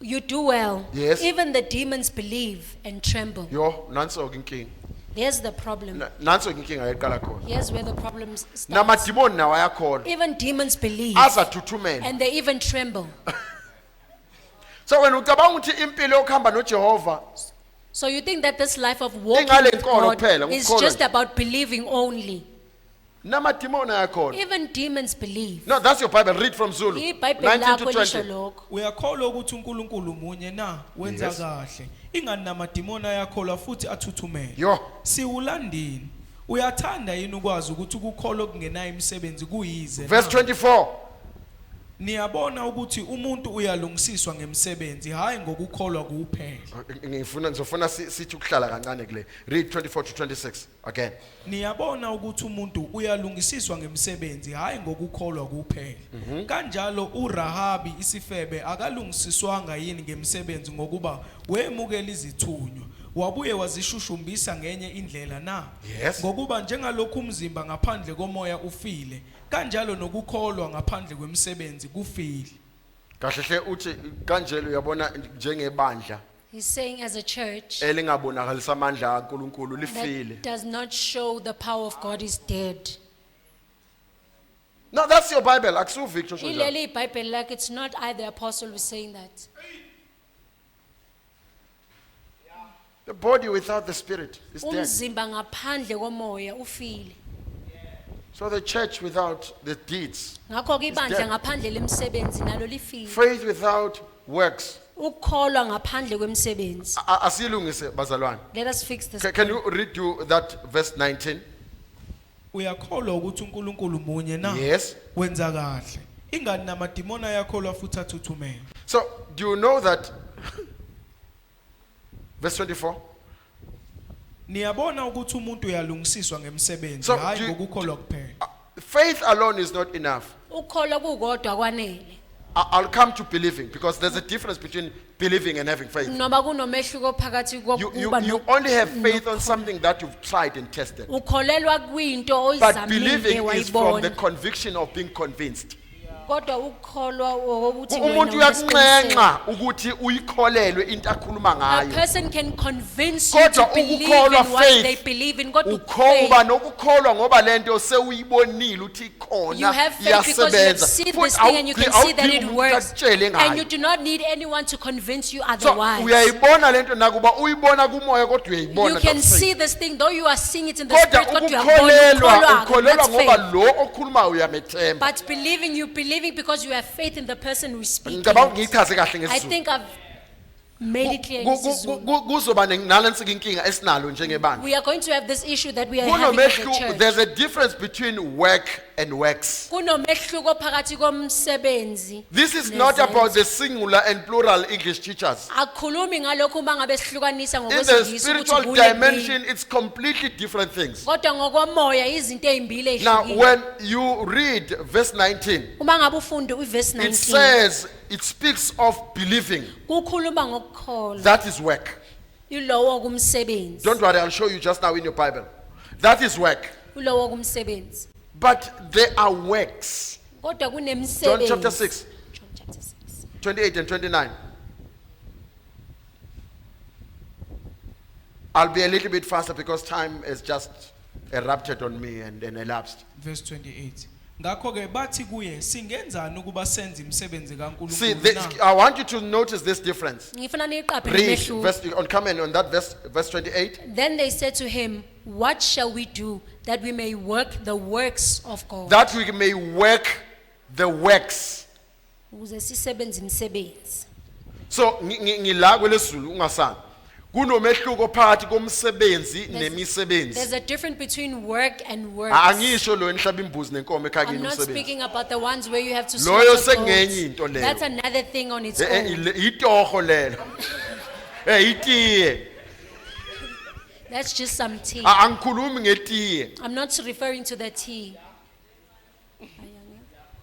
you do well Yes. even the demons believe and tremble Yo, nanso king. here's the problem Nanso king ayaqala khona. here's where the problem starts Namadimoni nawo ayakhona. even demons believe Azathuthumela. and they even tremble So when ucabanga ukuthi impilo yokuhamba noJehova so you think that this life of walking Ingale with nkolo God kuphela, is ukukholwa just nje. about believing only namadimoni ayakhona. even demons believe No, that's your Bible. Read from Zulu. ibhayibheli 19 to lakho lisho 20. lokho Uyakholwa ukuthi uNkulunkulu munye na wenza Yes. kahle ingani namadimoni ayakholwa futhi athuthumele. Yo. Siwulandini uyathanda yini ukwazi ukuthi ukukholwa okungenayo imisebenzi kuyize Verse na? 24. Niyabona ukuthi umuntu uyalungisiswa ngemisebenzi hayi ngokukholwa kuphela. Ngizofuna sithi ukuhlala kancane kule. Read 24 to 26 again. Niyabona ukuthi umuntu uyalungisiswa ngemisebenzi hayi ngokukholwa kuphela. Kanjalo uRahabi isifebe akalungisiswanga yini ngemisebenzi ngokuba wemukela izithunywa. Wabuye wazishushumbisa ngenye indlela na Yes. ngokuba njengalokhu umzimba ngaphandle komoya ufile kanjalo nokukholwa ngaphandle kwemisebenzi kufile. Kahle hle uthi kanjelo uyabona njengebandla he's saying as a church elingabonakalisa amandla kaNkuluNkulu lifile. that does not show the power of God is dead No, that's your Bible. Akusu Victor Shoja. ileli ibhayibheli like it's not I the apostle who's saying that The body without the spirit is dead. umzimba ngaphandle komoya ufile So the church without the deeds, ngakho ke ibandla dead. ngaphandle lemsebenzi nalo lifile faith without works. ukukholwa ngaphandle kwemsebenzi Asilungise bazalwane. let us fix this Can you read you that verse 19? Uyakholwa ukuthi uNkulunkulu munye na Yes. wenza kahle ingani namadimoni ayakholwa futhi athuthumele. So, do you know that verse 24? Niyabona ukuthi umuntu uyalungisiswa ngemisebenzi So, hayi do you- ngokukholwa kuphela. Faith alone is not enough. ukukholwa kukodwa kwanele I'll come to believing because there's a difference between believing and having faith. Noba kunomehluko phakathi You only have faith on something that you've tried and tested. ukholelwa kwinto But oyizamile believing is from the wayibona conviction of being convinced. kodwa ukholwa ukuthi Umuntu wena uyakunxenxa ukuthi uyikholelwe into akhuluma a ngayo. person can convince you to Kodwa believe in ukukholwa what faith, they believe in kodwa Ukholwa nokukholwa ngoba lento sewuyibonile ukuthi you ikhona have faith because you have iyasebenza. seen Futhi this thing and you can see that awudingi it umuntu works akutshele and you ngayo. do not need anyone to convince you So otherwise. uyayibona lento nakuba uyibona kumoya kodwa uyayibona. You can that's faith. see this thing though you are seeing it in the Kodwa spirit kodwa uyabona ukukholelwa ukholelwa that's ngoba faith. lo okhulumayo uyamethemba. But believing, you believing because you have faith in the person who is speaking. Ngicabanga ngiyichaze kahle I ngesizulu. think I've made it clear in isiZulu. Kuzoba nalensi inkinga esinalo njengebandla. We are going to have this issue that we are having as a Kunomehluko, church. there's a difference between work and works. Kunomehluko phakathi komsebenzi. This is not nezenzo. about the singular and plural English teachers. Akukhulumi ngalokho uma ngabe sihlukanisa In the ngokwesingisi ukuthi spiritual kule mbili. dimension, it's completely different things. Kodwa ngokomoya izinto ezimbili Now, ezihlukile. when you read verse 19, Uma ngabe ufunda uverse it 19 says, it speaks of believing. kukhuluma ngokukholwa That is work. ilowo kumsebenzi. Don't worry, I'll show you just now in your Bible. That is work. Ulowo kumsebenzi. But there are works. Kodwa John kunemsebenzi. chapter 6, John chapter 6. 28 and 29. I'll be a little bit faster because time has just erupted on me and elapsed. Verse 28. Ngakho-ke bathi kuye singenzani ukuba senze imisebenzi See, kaNkulunkulu na? I want you to notice this difference. Ngifuna niqaphe Read, nomehluko. comment on that verse 28. Then they said to him, "What shall we do that we may work the works of God?" That we may work the works. Ukuze sisebenze imisebenzi. So, ngila kwelesizulu ungasanga. Kunomehluko phakathi komsebenzi nemisebenzi. There's a difference between work and works. Angisho lo enhlaba imbuzi nenkomo I'm ekhakeni not umsebenzi. speaking about the ones where you have to Loyo slaughter sekungenye into goats. leyo. That's another thing on its own. Itoho lelo. Itiye. That's just some tea. Angikhulumi ngetiye. I'm not referring to the tea.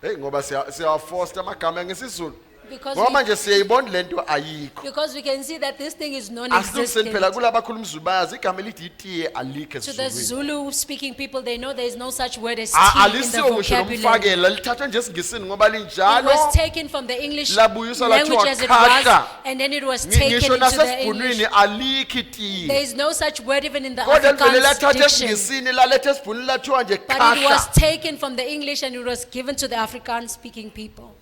Hey ngoba siyaforce amagama ngesizulu. Because Ngoba we, manje siyayibona lento ayikho. because we can see that this thing is Asikuseni non-existent. phela kulabakhuluma izulu bayazi igama elithi itiye alikho To the esizulwini. Zulu speaking people, they know there is no such word as tea in the Alisiwe ngisho vocabulary. nomfakela lithathwa nje esingisini ngoba It linjalo. was taken from the English Labuyiswa language lathiwa as it was, khahla. and then it was taken Ngisho into the nasesibhunwini English. alikho There itiye. is no such word even in the Kodwa livele Afrikaans lathathwa diction. esingisini laletha esibhunwini lathiwa nje But it was khahla. taken from the English and it was given to the Afrikaans speaking people.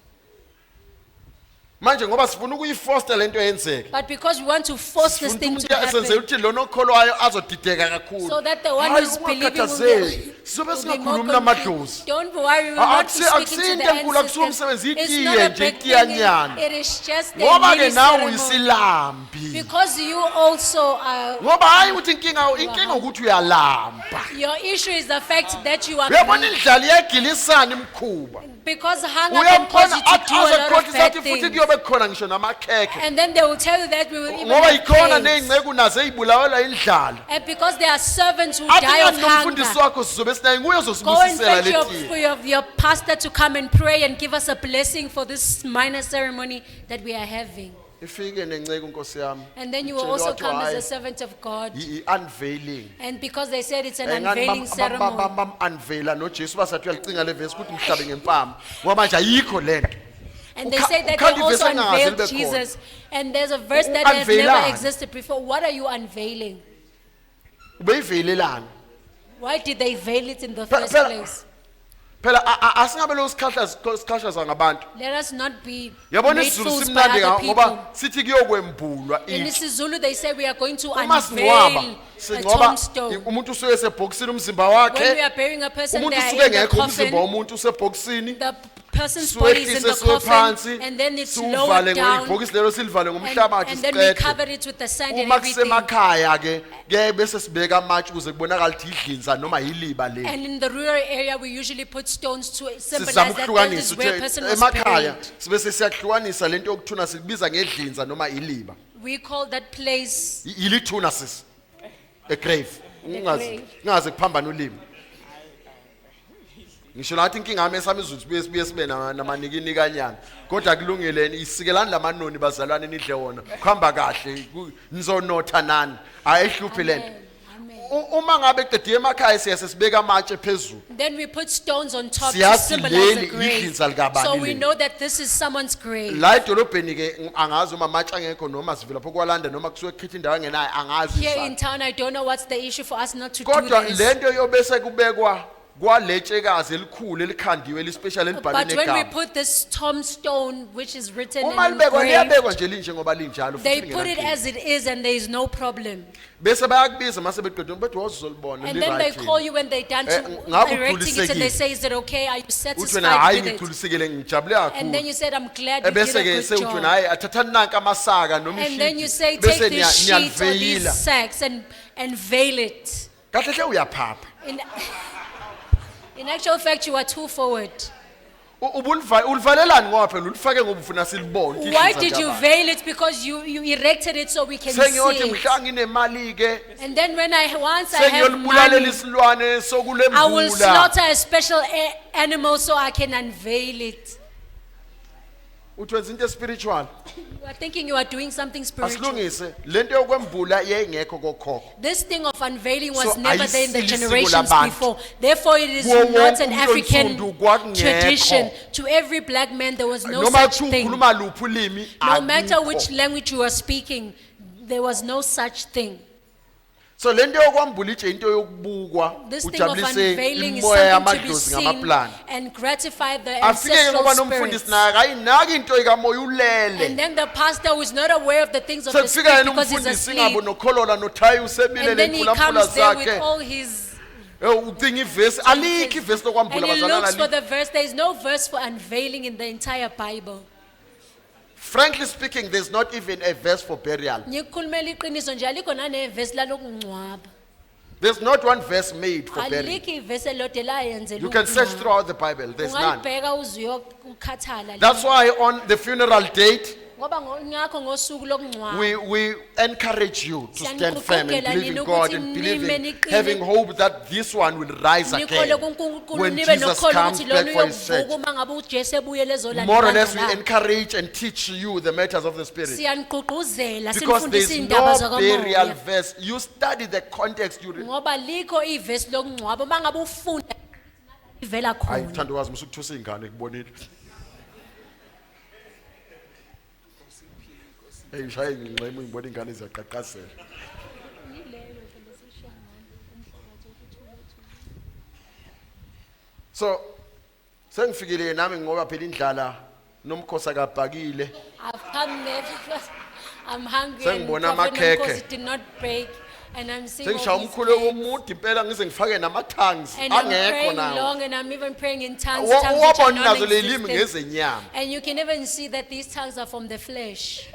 Manje ngoba sifuna ukuyifoster lento yenzeke. But because we want to force this Sifuna thing umuntu to asenze happen, ukuthi lona okholwayo azodideka kakhulu. so that the one Hayi, who's believing will ungakhathazeki. Sizobe will be more singakhulumi namadlozi. confused. Don't worry, we're not Akusi- speaking to akusinto the enkulu, akusiwo ancestors. umsebenzi, It's itiye not a nje, big itiyanyana. thing. It is just a Ngoba ke mini nawe ceremony. uyisilambi. Because you also are, Ngoba hayi ukuthi inkinga ukuthi uyalamba. your issue is the fact that you are Uyabona believing. indlala iyagilisana imkhuba. Because hunger can cause Uyambona you to do a lot of azakhothi bad sathi futhi things. kuyobe khona ngisho namakhekhe. And then they will tell you that we will even Ngoba have ikhona plagues. ney'ngceku nazo ey'bulawela indlala. And because there are servants who Athi die of ngani nomfundisi hunger. wakho sizobe sinaye nguye Go and ozosibusisela fetch letiye. your pastor to come and pray and give us a blessing for this minor ceremony that we are having. Ifike nenceke unkosi yami. And then you will Itshele also wathi, come as "Hhayi, a servant of God. i-unveiling." And because they said it's an Ngani unveiling ceremony. bam-unveila nojesu basathi uyalicinga le vesi ukuthi mhlabe ngempama ngoba manje ayikho le nto. And they Ukha- say that ukhanda they also ivesi engaze unveiled libe khona. Jesus. And there's a verse that has never U-unveilani? existed before. What are you unveiling? Ubeyivelelani? Why did they veil it in the Phela- first phela- place? Phela asingabe lo sikhahlaswa ngabantu. Let us not be Yabona made isizulu fools by simnandi other ngoba people. sithi kuyokwembulwa In ithi. isiZulu, they say we are going to Uma singcwaba unveil a singcwaba tombstone. umuntu usuke esebhokisini umzimba When we wakhe. are burying a person, Umuntu they usuke are in the ngekho umzimba coffin. womuntu usebhokisini. The person's body is in the Siwehlise siwe coffin, phansi. and then it's Siwuvale lowered down, ibhokisi lelo silivale and, ngomhlabathi and then we siqede. cover it with the sand and Uma everything. kusemakhaya ke ke bese sibeka amatshe ukuze kubonakala ukuthi idlinza noma yiliba le. And in the rural area, we usually put stones to Sizama symbolize that that ukuhlukanisa is where a ukuthi person was emakhaya buried. sibe sesiyahlukanisa lento yokuthuna sikubiza ngedlinza noma iliba. We call that place Yilithuna sis. A grave. grave. Ungaze kuphambana ulimi. ngisho nathi inkinga yami esami izulu sibuye sibe namaniki kanyana kodwa kulungeleni isikelani lamanoni bazalwane nidle wona kuhamba kahle nizonotha nani ayihluphi lento uma ngabe kuqediwe emakhaya siyasibeka amatshe phezulu Then we put stones on top to Siyazi symbolize the leli grave. idlinza likabani So we leli. know that this is someone's grave. la edolobheni ke angazi uma amatshe angekho noma sivela pho kwalanda noma kusuke khitha indawo engenayo angazi Here isana. in town, I don't know what's the issue for us not to do kodwa this. lento yobese kubekwa kwaletshekazi elikhulu elikhandiwe elispecial elibhalwe But when we negama put this tombstone, which is written uma in libekwa grave, liyabekwa nje linje ngoba linjalo they futhi put it lingenankinga. as it is and there is no problem. bese bayakubiza mase beqedwe bethi wozolibona And then they call you when they're done to ngabe erecting it and they ugculisekile. say, is it okay? Are you uthi wena satisfied hayi with it? ngigculisekile ngijabule And then kakhulu you said, I'm glad you did ebese a ke good sewuthi wena job. hayi athathani nanka amasaka noma And then you say, ishiti take bese this sheet or these niyaliveyila sacks and veil it. kahle hle uyaphapha In actual fact, you are too forward. ulivalelani ngoba phela ulifake ngoba ufuna silibone ukuthi Why ihlinza did you likabani. veil it? Because you erected it so we can see sengiyothi it. mhla nginemali ke And then when once I have sengiyolibulalela money, isilwane I will sokulembula slaughter a special animal so I can unveil it. uthi wenza into spiritual You are thinking you are doing something spiritual. asilungise lento yokwembula yayingekho kokhokho This thing of unveiling was So, never there in the ayisilo isiko generations labantu. before. Therefore, it is Kuwo not wonke an umuntu African onsundu kwakungekho. tradition. To every black man, there was no noma such kuthi thing. ukhuluma luphi ulimi No matter akukho. which language you are speaking, there was no such thing. so lento yokwambula itshe into yokubukwa This thing of ujabulise unveiling is imimoya something to be yamadlozi seen ngamaplani and gratify the afike ancestral ngoba nomfundisi spirits. naye akayinaki into ikamoya And ulele then the pastor who is not aware of the things of the sekufika spirit yena because he's umfundisi ngabo asleep. nokholola nothayi usebile And then he nephulaphula comes there with zakhe all his... ucinga ivesi alikho ivesi lokwambula And he bazalwana looks for alikho. the verse. There is no verse for unveiling in the entire Bible. frankly speaking there's not even a verse for burial Ngikukhulumela iqiniso nje alikho nanevesi lalokungcwaba. there's not one verse made for burial Alikho ivesi elode layenzelwa you can search ukungcwaba. throughout the bible there's none Ungalibheka uze uyokukhathala. that's why on the funeral date Ngoba ngakho ngosuku lokungcwaba. we encourage you to stand firm and Siyanicocela believe in nina God ukuthi and nime believing, niqine. having hope that this one will rise Nikhole again kuNkulunkulu when nibe Jesus nokholo comes ukuthi back lona for his church. uyovuka uma ngabe uJesu ebuyele ezolanda More or less we ibandla lakhe. encourage and teach you the matters of the spirit Siyanigqugquzela because sinifundise there's indaba no burial zakamoya. verse. You study the context. Ngoba likho ivesi lokungcwaba uma ngabe ufunda ivela Hayi khona. thanda wazi musukuthusa ingane kubonile. Hey shaye ngicema ngibona ingane ziyaqaqazela. So sengifikile nami ngoba phela indlala nomkhosi akabhakile. I've come there because I'm hungry and Sengibona Prophet amakhekhe. Nkosi did not break and I'm seeing Sengishaya all these umkhulo things. omude impela ngize ngifake nama-tongues And I'm angekho praying nawo. long and I'm even praying in tongues, tongues which are Wabona nazo lelimi non-existent. ngezenyama. And you can even see that these tongues are from the flesh.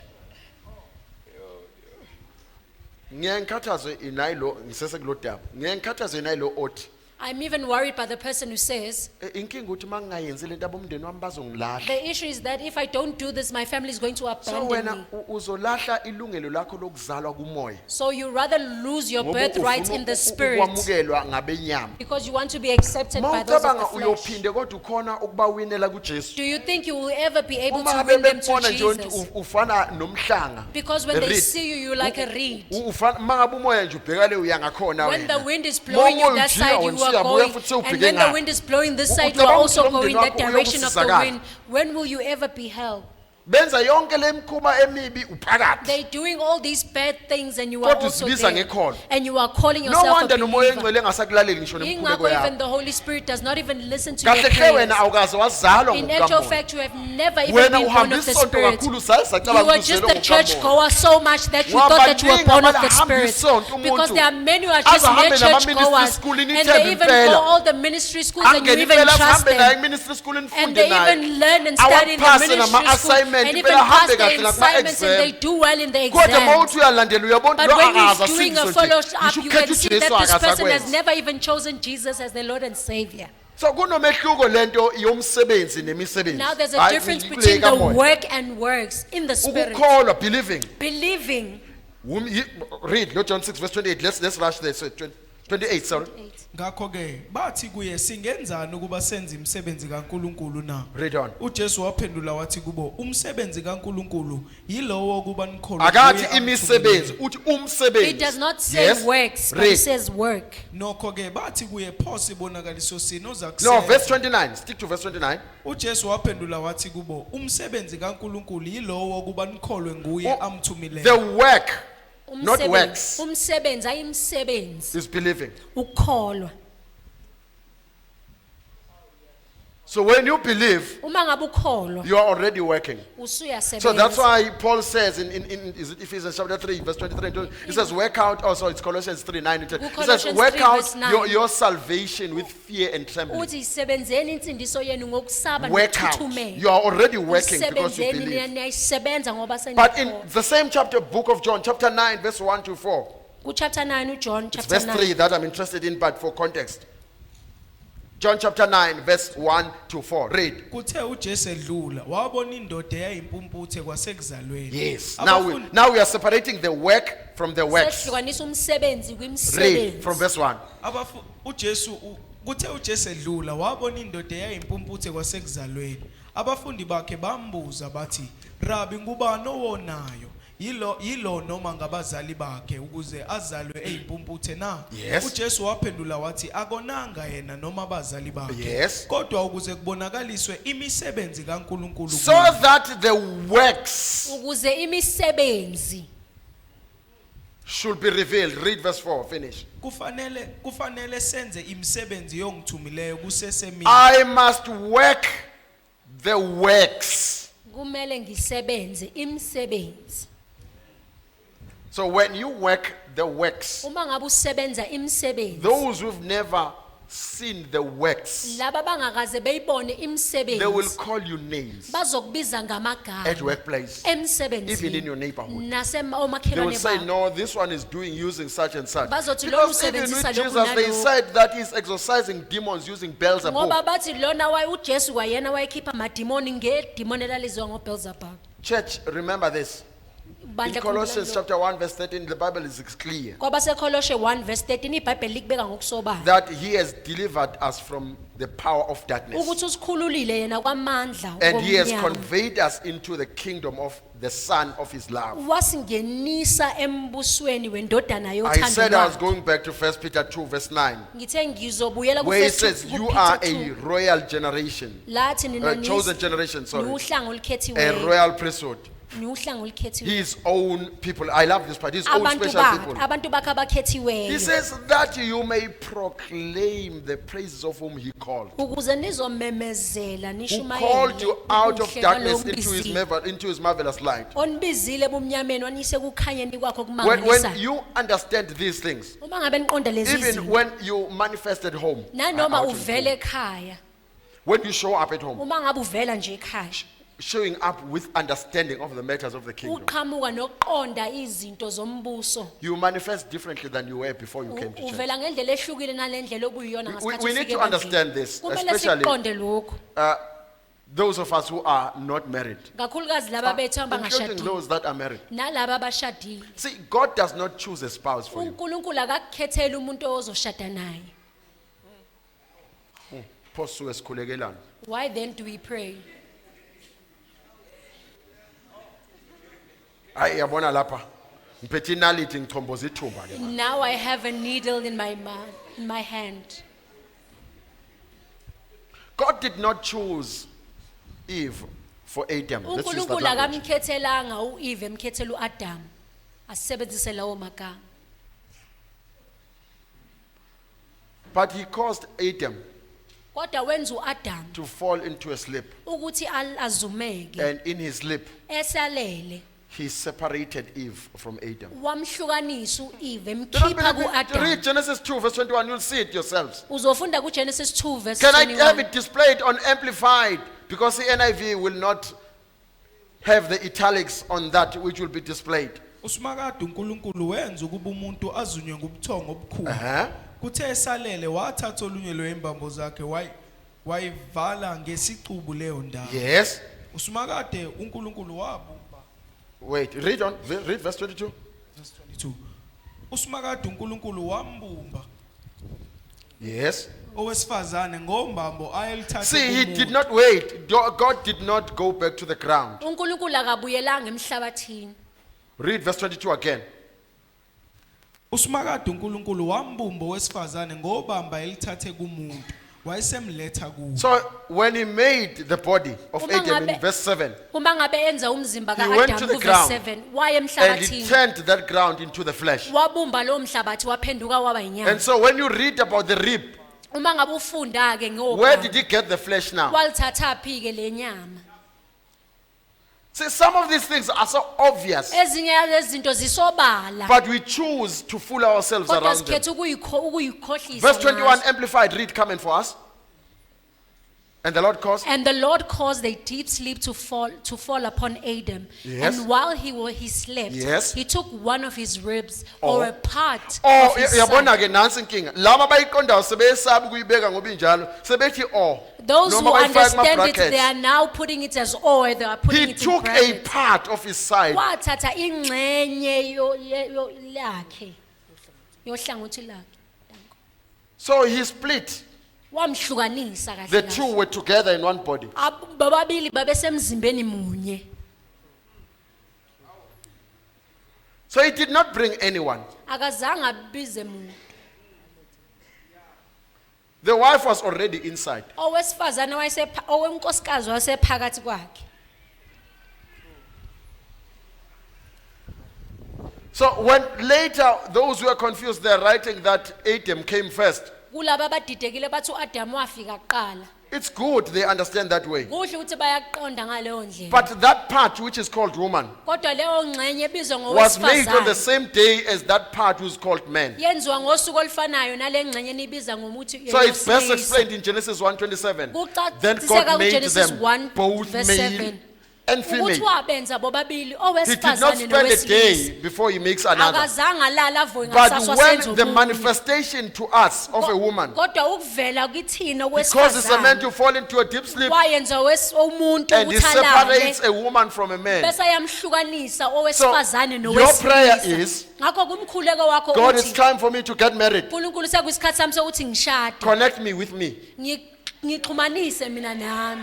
Ngiye ngikhathazwe inayilo ngisesekulo daba. Ngiye ngikhathazwe inayilo othi I'm even worried by the person who says, inkinga ukuthi mangingayenzi lento abomndeni wami bazongilahla. the issue is that if I don't do this, my family is going to So abandon wena me. uzolahla ilungelo lakho lokuzalwa kumoya. So you rather lose your Ngoba birthright ufuna in the spirit ukwamukelwa ngabenyama. because you want to be accepted by those of Mawucabanga the flesh. uyophinde kodwa ukhona ukubawinela kuJesu. Do you think you will ever be able Uma to ngabe win them to bekubona nje ukuthi Jesus? ufana nomhlanga. Because when they reed. see you, you're like a reed. Ufana mangabe umoya nje ubheka le uya ngakhona When the wena. wind is blowing you that side, you are going. And when the wind is blowing this side, you are also going that direction of the wind. When will you ever be helped? Benza yonke lemkhuba emibi uphakathi. They're doing all these bad things and you are Kodwa also uzibiza there. ngekholo. And you are calling No yourself wonder a nomoya believer. engcwele engasakulaleli ngisho nemkhuleko Ingakho even yakho. the Holy Spirit does not even listen to your Kahle hle wena prayers. awukaze wazalwa In actual ngokukamoya. fact, you have never even Wena been born uhamba of the isonto Spirit. kakhulu saye You sacabanga were ukuthi just uzelwe a church ngokukamoya. goer so much that you Ngoba thought that you were baningi born of the abahamba Spirit. isonto Because umuntu there are many who are just aze mere ahambe church nama-ministry goers. school And inithembe they even impela. go all the ministry schools and you Angene even impela trust sihambe naye them. ministry school And nifunde they naye. even learn and study in the Awaphase ministry school. nama-assignment, And even impela pass ahambe the kahle assignments and they nakuma-exam. do well in the Kodwa exams. mawuthi uyalandela uyabona But lo when akaza he's doing a sindizo nje. follow-up, Ngisho you ukhetha can see uJesu that this person has akasakwenza. never even chosen Jesus as their Lord and Savior. So kunomehluko lento yomsebenzi nemisebenzi. Now there's a Hayi, difference kule between the kamoya. work and works in the Spirit. Ukukholwa, believing. Believing. Read no John 6 verse 28. Let's rush there. So 28, sorry. 8. ngakho ke bathi kuye singenzani ukuba senze imisebenzi kaNkuluNkulu na Read on. uJesu waphendula wathi kubo umsebenzi kaNkuluNkulu yilowo ukuba nikholwe Akathi kuye imisebenzi, amthumileyo. uthi umsebenzi. It does not say Yes? works, but Read. it says work. Nokho ke bathi kuye pho sibonakaliso sini No, ozakusenza verse 29. Stick to verse 29. uJesu waphendula wathi kubo umsebenzi kaNkuluNkulu yilowo ukuba nikholwe nguye Oh, The amthumileyo work, not Umsebenzi- works, Umsebenzi ayimsebenzi is believing. ukukholwa. So when you believe, Uma ngabe ukholwa you are already working. usuyasebenza. So that's why Paul says in is it Ephesians chapter 3, verse 23 and 20, it says, work out, also it's Colossians 3, 9 and 10. It says, Colossians work 3 out verse 9. your salvation with fear and trembling. uthi isebenzeni insindiso yenu ngokusaba Work out. nokuthuthumela. You are already working because you Isebenzeni believe. niyayisebenza ngoba But in senikholwa. the same chapter, book of John, chapter 9, verse 1 to 4, Ku-chapter 9 uJohn it's chapter verse 3 9. that I'm interested in, but for context. John chapter 9, verse 1 to 4. Read. kuthe uJesu edlula wabona indoda eyayimpumputhe kwasekuzalweni Yes. Abafundi- Now we are separating the work from the works. Sehlukanisa umsebenzi Read kwimisebenzi. from verse 1. Kuthe uJesu edlula wabona indoda eyayimpumputhe kwasekuzalweni abafundi bakhe bambuza bathi Rabi ngubani owonayo yilo noma ngabazali bakhe ukuze azalwe eyimpumputhe na Yes. uJesu waphendula wathi akonanga yena noma abazali bakhe Yes. kodwa ukuze kubonakaliswe imisebenzi kaNkuluNkulu So kuye. that the works Ukuze imisebenzi should be revealed. Read verse 4. Finish. kufanele senze imisebenzi yongithumileyo kusesemini I must work the works. kumele ngisebenze imisebenzi. So when you work the works, Uma ngabe usebenza imisebenzi. those who've never seen the works, Laba bangakaze beyibone they will imisebenzi. call you names Bazokubiza at ngamagama workplace, emsebenzini. even in your neighborhood. They will Omakhelwane say, bakho. no, this one is doing using such and such. Bazothi, Because "Lo even with usebenzisa lokhu Jesus, they nalokhu." said that he's exorcising demons using Beelzebub. Ngoba bathi lona uJesu kwayena wayekhipha amadimoni ngedimoni elalizwa ngoBeelzebub. Church, remember this. In Bandla Colossians khumbula lokho. chapter 1, verse 13, the Bible is clear KwabaseKoloshe 1 verse 13 iBhayibheli likubeka ngokusobala. that he has delivered us from the power of darkness. Ukuthi usikhululile yena kwamandla And he has wobumnyama. conveyed us into the kingdom of the Son of his love. Wasingenisa embusweni wendodana I yothando said I was lwakhe. going back to 1 Peter 2, verse 9, Ngithe ngizobuyela where he ku-First says, Peter you are 2. a royal generation, Lathi nina a chosen generation, sorry, niwuhlanga a olukhethiweyo. royal priesthood, Niwuhlanga olukhethiweyo. his own people. I love this part, his own Abantu special bakhe, people. abantu bakhe abakhethiweyo. He says that you may proclaim the praises of whom he called. Ukuze nizomemezela Who called you out of ubuhle darkness kwalowo into his marvelous light. onibizile ebumnyameni wanise kukhanyeni kwakho When kumangalisayo. you understand these things, Uma ngabe niqonda lezi even zinto, when you manifest at home, nanoma out in uvele home, ekhaya, when you show up at home, uma ngabe uvela nje ekhaya, showing up with understanding of the matters of the kingdom, uqhamuka nokuqonda izinto zombuso. you manifest differently than you were before you came to church. Uvela ngendlela ehlukile nalendlela okuyiyona ngasikhathi We need ufike to ebandleni. understand this, Kumele especially siqonde lokho. Those of us who are not married, Kakhulukazi laba bethu including abangashadile. those that are married. Nalaba abashadile. See, God does not choose a spouse for you. uNkulunkulu akakukhethela umuntu ozoshada naye. Phosi suke sikhulekelana. Why then do we pray? Hayi yabona lapha. Ngiphethe inaliti ngichomboza ithumba ke. Now I have a needle in my hand. God did not choose Eve for Adam. Let's use that uNkulunkulu language. akamkhethelanga uEve emkhethela uAdam. Asebenzise lawo magama. But he caused Adam Kodwa wenza uAdam to fall into a sleep. ukuthi azumeke. And in his sleep, Esalele he separated Eve from Adam. wamhlukanisa uEve Do not emkhipha believe it? Read kuAdam. Genesis 2 verse 21. You'll see it yourselves. Uzofunda kuGenesis 2 verse Can I have 21. it displayed on amplified? Because the NIV will not have the italics on that which will be displayed. usimakade uNkulunkulu wenza ukuba umuntu azunywe ngobuthongo obukhulu Uh-huh. kuthe esalele wathatha olunye lwembambo zakhe wayivala ngesicubu leyo ndawo Yes. usimakade uNkulunkulu wabumba Wait, read on. Read verse 22. verse 22 usimakade uNkulunkulu wambumba Yes. owesifazane ngombambo ayelithathe See, he kumuntu. did not wait. God did not go back to the ground. uNkulunkulu akabuyelanga emhlabathini. Read verse 22 again. Usimakade uNkulunkulu wambumba owesifazane ngobamba elithathe kumuntu wayesemletha kuwo. So when he made the body of Uma Adam in ngabe- verse 7, Uma ngabe enza umzimba He went to kaAdamu the kuverse ground 7 waya and he emhlabathini. turned that ground into the flesh. Wabumba lo mhlabathi waphenduka waba And inyama. so when you read about the rib, Uma ngabe ufunda ke where did ngokho. he get the flesh now? Walithatha phi ke lenyama? See, some of these things are so obvious, Ezinye yalezi zinto zisobala. but we choose to fool ourselves Kodwa around them. sikhetha ukuyikhohlisa. Verse 21 ngazo. amplified, read, comment for us. And the Lord caused. And the Lord caused a deep sleep to fall upon Adam. Yes. And while he slept, Yes. he took one of his ribs Oh. or a part Oh, of his yabona side. ke nansi inkinga. Lama bayiqondayo sebeyesaba ukuyibeka ngoba injalo, sebethi oh. Those who Noma bayifaka understand it, kuma-brackets. they are now putting it as or they are putting He it in took a brackets. part of his side. Wathatha ingxenye lakhe yohlangothi lakhe. So he split. Wamhlukanisa kahle. The kahle. two were together in one body. Bababili babesemzimbeni munye. So he did not bring anyone. Akazange abize muntu. The wife was already inside. Owesifazane owenkosikazi wasephakathi kwakhe. So when later those who are confused, they're writing that Adam came first. Kulaba abadidekile bathi uAdamu wafika kuqala. It's good they understand that way. Kuhle ukuthi bayaqonda ngaleyo ndlela. But that part which is called woman Kodwa leyo ngxenye ebizwa was made on the ngowesifazane. same day as that part who's called man. Yenziwa ngosuku olufanayo nale ngxenye nibiza ngomuthi So it's best yowesilisa. explained in Genesis 1:27. Kucaciseka Then God made kuGenesis them 1 both verse male 7. and Ukuthi female. wabenza bobabili He did not owesifazane spend a nowesilisa. day before he makes another. Akazange alala avuke But ngasaswa when senzo the okunye. manifestation to us of a woman Kodwa ukuvela kithina causes a man owesifazane to fall into a deep sleep wayenza umuntu and he ukuthi separates alale a woman from a man. bese yamhlukanisa So owesifazane your prayer nowesilisa. is, Ngakho kumkhuleko wakho God, it's uthi time for me to get married. uNkulunkulu sekuyisikhathi sami sokuthi ngishade. Connect me with me. Ngixhumanise mina nami.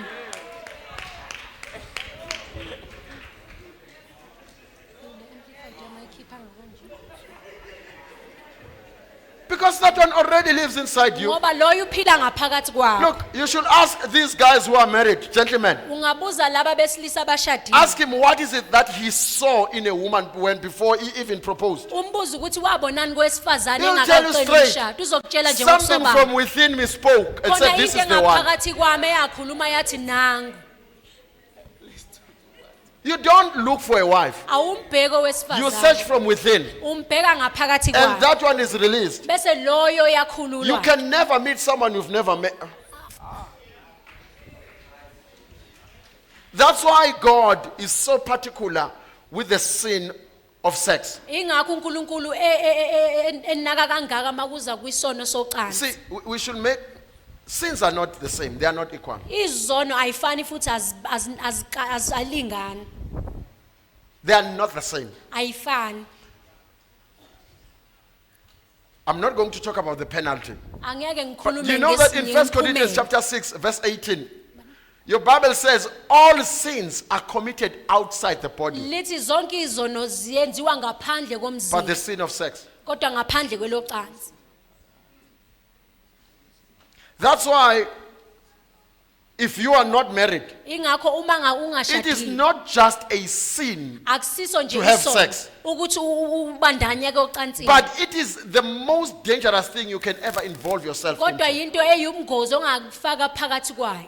Because that one already lives inside you. Ngoba loyo uphila ngaphakathi kwawo. Look, you should ask these guys who are married, gentlemen. Ungabuza laba besilisa abashadile. Ask him what is it that he saw in a woman when before he even proposed. Umbuzo ukuthi wabonani kowesifazane He'll tell you engakaqedi straight. umshado. Uzokutshela nje Something ngokusobala. from within me spoke and Khona said, this into is the one. engaphakathi kwami eyakhuluma yathi nangu. You don't look for a wife. Awumbheke You search owesifazane. from within. Umbheka ngaphakathi And kwakhe. that one is released. Bese loyo You yakhululwa. can never meet someone you've never met. That's why God is so particular with the sin of sex. Ingakho uNkulunkulu enaka kangaka makuza kwisono socansi. See, we should make sins are not the same. They are not equal. Izono ayifani futhi azalingani. They are not the same. Ayifani. I'm not going to talk about the penalty. Angeke But ngikhulume you know that in 1 Corinthians ngemiphumela. chapter 6, verse 18, your Bible says all sins are committed outside the body, Lithi zonke izono ziyenziwa ngaphandle but the komzimba sin of sex. kodwa ngaphandle kwelocansi. That's why if you are not married, Ingakho uma it is ungashadile not just a sin, akusiso nje to have isono sex. ukuthi ubandanye ocansini. but it is the most dangerous thing you can ever involve yourself Kodwa in. into eyubungozi ongakufaka phakathi kwayo.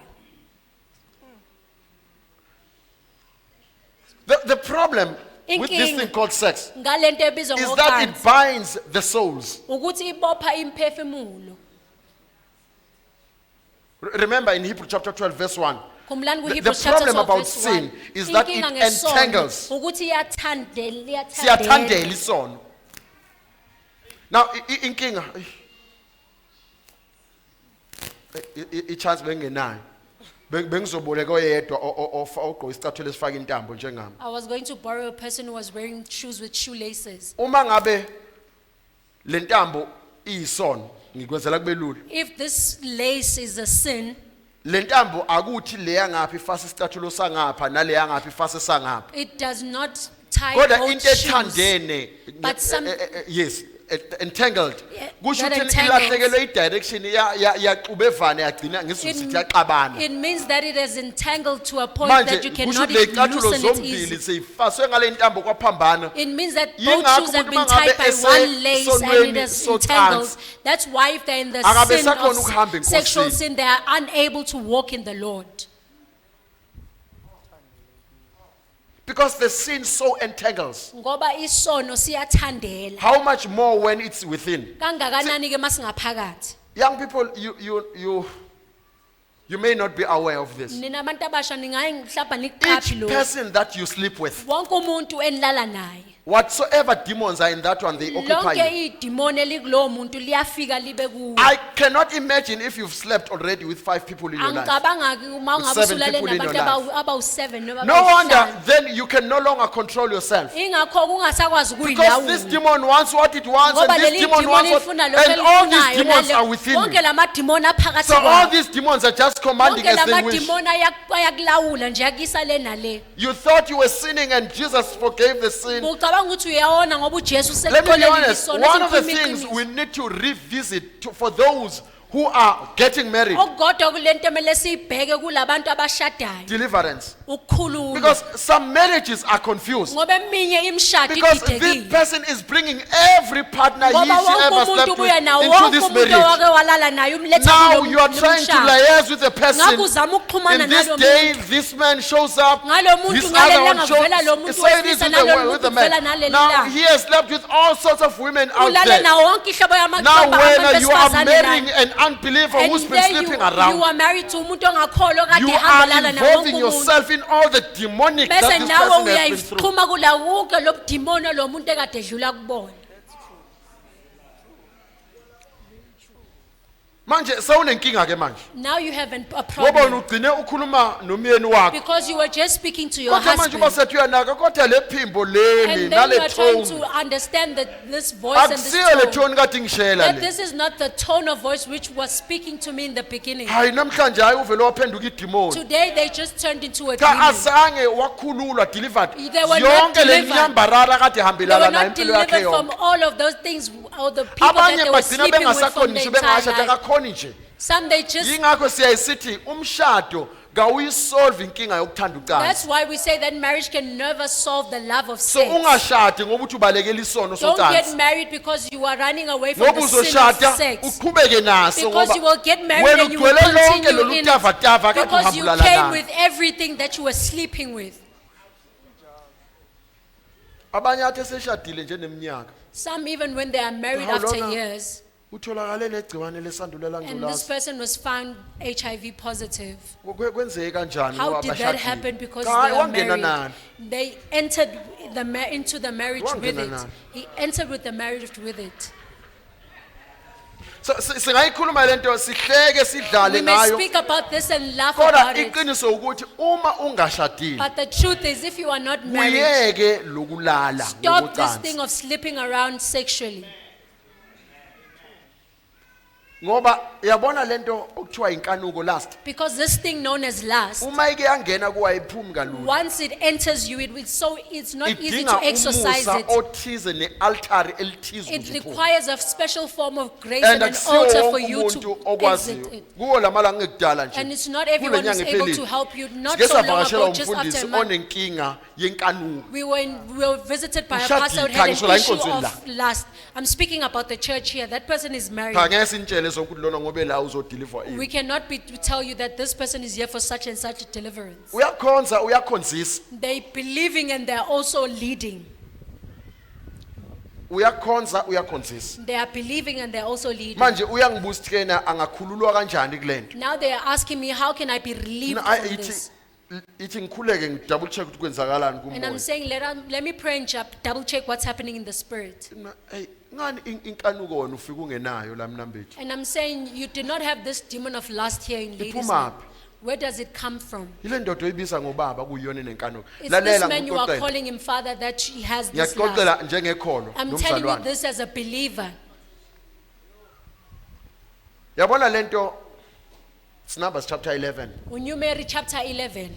The problem with this Inkinga. thing called sex Ngalento ebizwa is that it ngocansi binds the souls. ukuthi ibopha imphefumulo. Remember in Hebrew chapter 12 verse 1, Khumbulani The kuHebrews problem chapter 12 about verse sin 1. is that it Inkinga ngesono entangles. ukuthi iyathandela. siyathandela isono. Now inkinga i-chance bengenayo bengizoboleka oyedwa ogqoka isicathulo esifaka intambo njengami. I was going to borrow a person who was wearing shoes with shoelaces. Uma ngabe le ntambo iyisono, Ngikwenzela kube lula. If this lace is a sin, Lentambo akuthi leya ngapha ifasa isicathulo sangapha naleya ngapha ifasa sangapha. it does not tie Kodwa both into shoes. ethandene But some- yes, entangled. Yeah, Kusho that ukuthi entangles. ilahlekelwe i-direction yaxubevana yagcina ngisithi yaxabana. It means that it is entangled to a point Manje that you kusho cannot ukuthi le even y'cathulo loosen it zombili easy. seyifaswe ngale ntambo kwaphambana. It means that both Yingakho shoes have umuntu been uma tied ngabe by one lace and it esonweni is socansi, entangled. That's why if they're in the akabe sin sakhona ukuhamba of sexual enkosini. sin, they are unable to walk in the Lord. Because the sin so entangles. Ngoba isono siyathandela. How much more when it's within? Kangakanani ke masingaphakathi. Young people, you may not be aware of this. Nina abantu abasha ningaye mhlawumbe Each niqaphi lo. person that you sleep with, Wonke umuntu enilala naye. whatsoever demons are in that one, they occupy Lonke you. idimoni elikulowo muntu liyafika libe kuwe. I cannot imagine if you've slept already with 5 people in your life. Angicabanga ke uma With ungabe 7 usulale people in nabantu your life. abawu7 noma No wonder then you can no longer control yourself. ingakho kungasakwazi Because this ukuyilawula. demon wants what it wants, Ngoba and this leli demon demon wants what, lifuna lokho and all these elifunayo demons nale- are within wonke you. lamadimoni aphakathi So all kwawo. these demons are just commanding Wonke as they wish. lamadimoni ayakulawula nje akisa le nale. You thought you were sinning and Jesus forgave the sin. Ucabanga ukuthi uyawona ngoba uJesu Let me be sekuxolele honest, isono one of the sikhuluma things iqiniso. we need to revisit for those who are getting married, Okukodwa kulento emele siyibheke kulabantu abashadayo deliverance. ukukhululwa. Because some marriages are confused. Ngoba eminye imishado Because this ididekile. person is bringing every partner he Ngoba she wonke ever umuntu slept ubuya with nawo into wonke this umuntu marriage. owake walala naye umletha Now kulo you are trying to mshado. liaise with the Ngakho person. uzama ukuxhumana In this nalo day, muntu. this man shows up. Ngalo muntu This ngale other one langa shows kuvela lo muntu So it is wesilisa with nalo with the muntu kuvela man. naleli Now langa. he has slept with all sorts of women out Ulale there. nawo wonke ihlobo Now yamaxhoba when you are besifazane marrying la. an unbeliever And who's been then sleeping you around, are married to umuntu ongakholwa kade you ehambelana are nawo wonke involving umuntu. yourself in all the demonic that Bese this nawe person has been through. uyayixhuma kula wonke lo demon lo muntu ekade edlula kubona. Manje sawunenkinga ke manje. Now you have a Ngoba problem ugcine ukhuluma nomyeni wakho. because you were just speaking to your Kodwa manje husband. uba sethi uyanaka kodwa le phimbo leli And then you nale are trying tone. to understand that this voice and this Akusiyo le tone. tone kade ngishela That le. this is not the tone of voice which was speaking to me in the beginning. Hayi namhlanje hayi uvele waphenduka idemon. Today they just turned into a Ka demon. azange wakhululwa delivered. They were not Yonke le delivered. nyambarara kade They hambelana were nayo not impilo yakhe delivered from yonke. all of those things or the people that Abanye they were bagcina sleeping with from bengasakhoni the ngisho entire bengashada life. kakhoni nje. Some they just, Yingakho siyayisithi umshado kawuyisolve inkinga yokuthanda that's ucansi. why we say that marriage can never solve the love of So sex. ungashadi ngoba uthi ubalekela isono Don't get socansi. married because you are running away from Ngoba the sin of uzoshada sex. uqhubeke naso Because you will get married wena and you will ugcwele lonke continue lolu in tavatava it kade because you uhambulana came nalo. with everything that you were sleeping with. Abanye athi seshadile nje neminyaka Some even when they are married How after long are- years, utholakale negciwane lesandulela and this ngculazi. person was found HIV positive. Kwenzeke kanjani How ngoba did that bashadile? happen? Because Hayi, they are wangena married. nani? They entered into the marriage with Wangena it. nani? He entered with the marriage with it. So singayikhuluma lento sihleke We sidlale may ngayo. speak about this and laugh Kodwa about it. iqiniso ukuthi uma ungashadile But the truth is, if you are not married, uyeke lokulala stop this ngokocansi. thing of sleeping around sexually. Ngoba yabona lento okuthiwa inkanuko last. Because this thing known as lust, Uma ike yangena kuwa iphumi kalula. once it enters you, it's not easy Idinga to exercise umusa it. othize nealtar elithize It ukuthi uphume. requires a special form of grace And and an akusiwo altar for wonke you umuntu to okwaziyo. exit it. Kuwo lamalanga ngekudala nje. And it's not everyone who's Kule nyanga able ephelile. to help you. Not Sike so long savakashela ago, just after umfundisi a month, onenkinga yenkanuko. we were visited by a Ushadile, pastor who had an ngisho la issue enkonzweni of lust. I'm speaking about the church here. That person is married. Cha ngeke sintshele sokuthi lona ngobe la uzodeliver We cannot to tell you that this person is here for such and such a deliverance. uyakhonza uyakhonzisa They believing and they're also leading. uyakhonza uyakhonzisa They are believing and they're also leading. manje uyangibuza ukuthi kena angakhululwa kanjani kulento Now they are asking me, how can I be relieved Na- from ithi this? ithi ngikhuleke ngidouble check ukuthi kwenzakalani And I'm kumoya saying, let me pray and double check what's happening in the spirit. hey ngani inkanuko wena ufika ungenayo la mnambethi And I'm saying, you did not have this demon of lust here in ladies' Iphuma night. Where does it come from? ile ndoda oyibiza ngobaba kuyiyona nenkanuko It's this lalela man you are ngikuxoxela calling him father that he has this lust. ngiyaxoxela njengekholo I'm telling you nomzalwane this as a believer. Yabona lento, it's Numbers chapter 11. uNumeri chapter 11.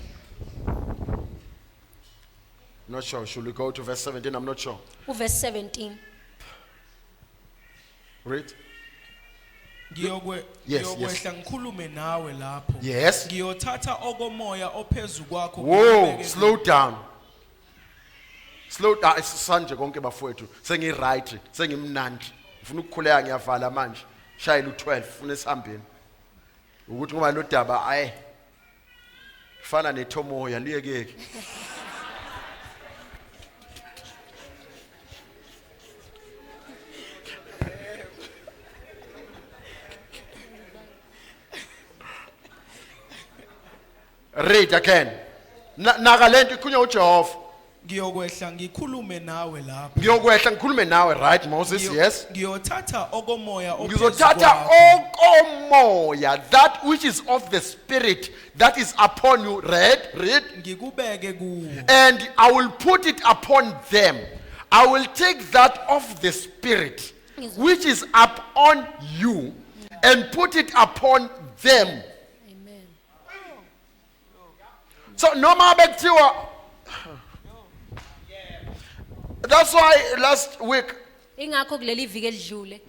Not sure. Should we go to verse 17? I'm not sure. Verse 17. Read. Yes, yes. ngikhulume nawe lapho. Yes. Ngiyothatha okomoya ophezu kwakho. Whoa, slow down. Slow down. Sanje konke bafowethu. Sengi-right, sengimnandi. Ufuna ukukhuleka ngiyavala manje. Shayela u12 ufuna esihambeni. Ukuthi ngoba lo daba aye. Fana nethomoya liyekeke. Read again. Naka lento ikhulunywa uJehova. Ngiyokwehla ngikhulume nawe lapho. Ngiyokwehla ngikhulume nawe, right Moses? Yes. Ngiyothatha okomoya ophezu Ngizothatha okomoya, that which is of the spirit that is upon you. Read. ngikubeke kuwo. And I will put it upon them. I will take that of the spirit which is upon you and put it upon them. Amen. So noma bekuthiwa. That's why last week Ingakho kuleli viki edlule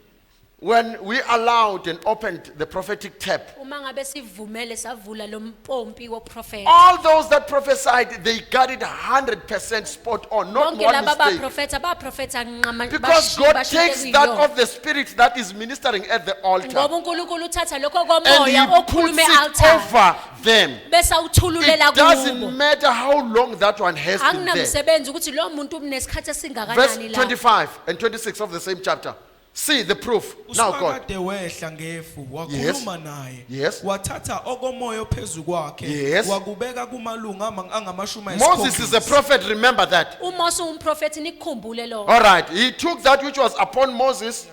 when we allowed and opened the prophetic tap, uma ngabe sivumele savula lo mpompi woprofeta. all those that prophesied, they got it 100% spot on, not Bonke one laba mistake. baprofeta nqama Because God takes that of the spirit that is ministering at the altar ngoba uNkulunkulu uthatha lokho and He komoya puts okhuluma it ealtar over them. bese awuthululela It doesn't kubo. matter how long that one has been there. Anginamsebenzi ukuthi lo muntu unesikhathi Verse esingakanani la. 25 and 26 of the same chapter. See the proof. Now God. Usakade wehla ngefu wakhuluma naye. Yes. Wathatha okomoya ophezu kwakhe. Yes. Wakubeka kumalunga angamashumi Moses is a prophet, remember that. uMose umprofeti nikukhumbule lo. All right, he took that which was upon Moses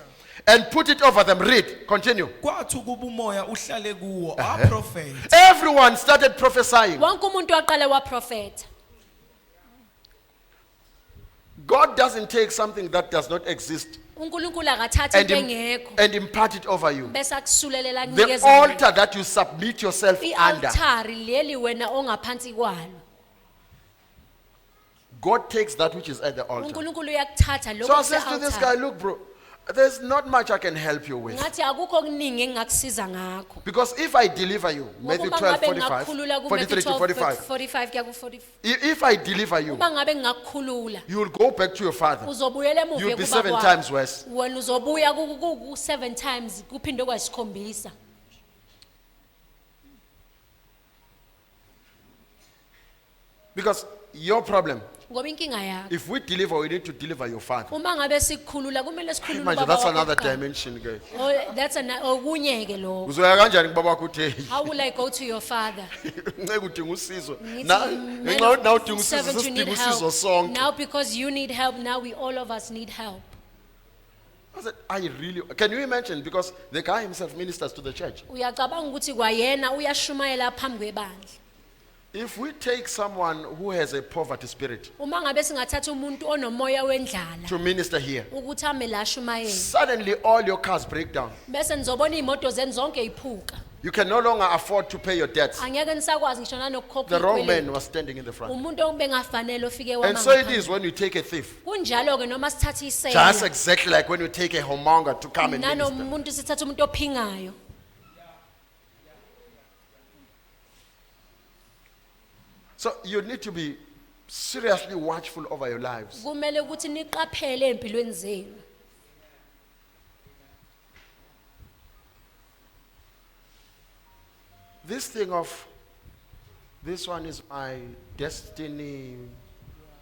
and put it over them. Read, continue. Kwathi kuba umoya uhlale kuwo aprofeti. Everyone started prophesying. Wonke umuntu waqala waprofeta. God doesn't take something that does not exist uNkulunkulu akathatha and, into engekho and impart it over you. bese akusulelela The kunikeza altar that you submit yourself under, i-altari leli wena ongaphansi kwalo. God takes that which is at the altar. uNkulunkulu uyakuthatha So I lokho says to this guy, kuse-altar. look bro, there's not much I can help you with. Ngathi akukho okuningi engingakusiza ngakho. Because if I deliver you, Matthew Ngoba 12, ngabe 45, ngingakukhulula ku 43 to 45. 45 kuya ku-40. If I deliver you, Uma ngabe ngingakukhulula you will go back to your father. uzobuyela emuva You'll be kubaba 7 wakho. times worse. Wena uzobuya ku 7 times kuphinde kwayisikhombisa. Because your problem, Ngoba inkinga yakho. if we deliver, we need to deliver your father. Uma ngabe sikhulula kumele sikhulule Imagine, ubaba that's wakho another kuqala. dimension, guys. Oh, that's okunye ke lo. Uzoya kanjani kubaba wakho uthi, How will I go to your father? "Nceka udinga usizo." Ngithi, Na- "Man ngenxa yokuthi nawe of udinga usizo, servant, you need sesidinga usizo help." sonke. Now because you need help, now we all of us need help. I said, I really, can you imagine? Because the guy himself ministers to the church. Uyacabanga ukuthi kwayena uyashumayela phambi kwebandla. If we take someone who has a poverty spirit Uma ngabe singathatha umuntu onomoya wendlala to minister here, ukuthi ame la shumayela. suddenly all your cars break down. Bese nizobona imoto zenu zonke iphuka. You can no longer afford to pay your debts. Angeke nisakwazi ngisho nanokukhokha The wrong man izikweletu. was standing in the front. Umuntu obengafanele ofike And so it is when you take a thief. Kunjalo ke noma sithatha Just isela. exactly like when you take a homonger to come and minister. Nanomuntu sithatha umuntu ophingayo. So you need to be seriously watchful over your lives. Kumele ukuthi niqaphele empilweni zenu. This thing of, this one is my destiny,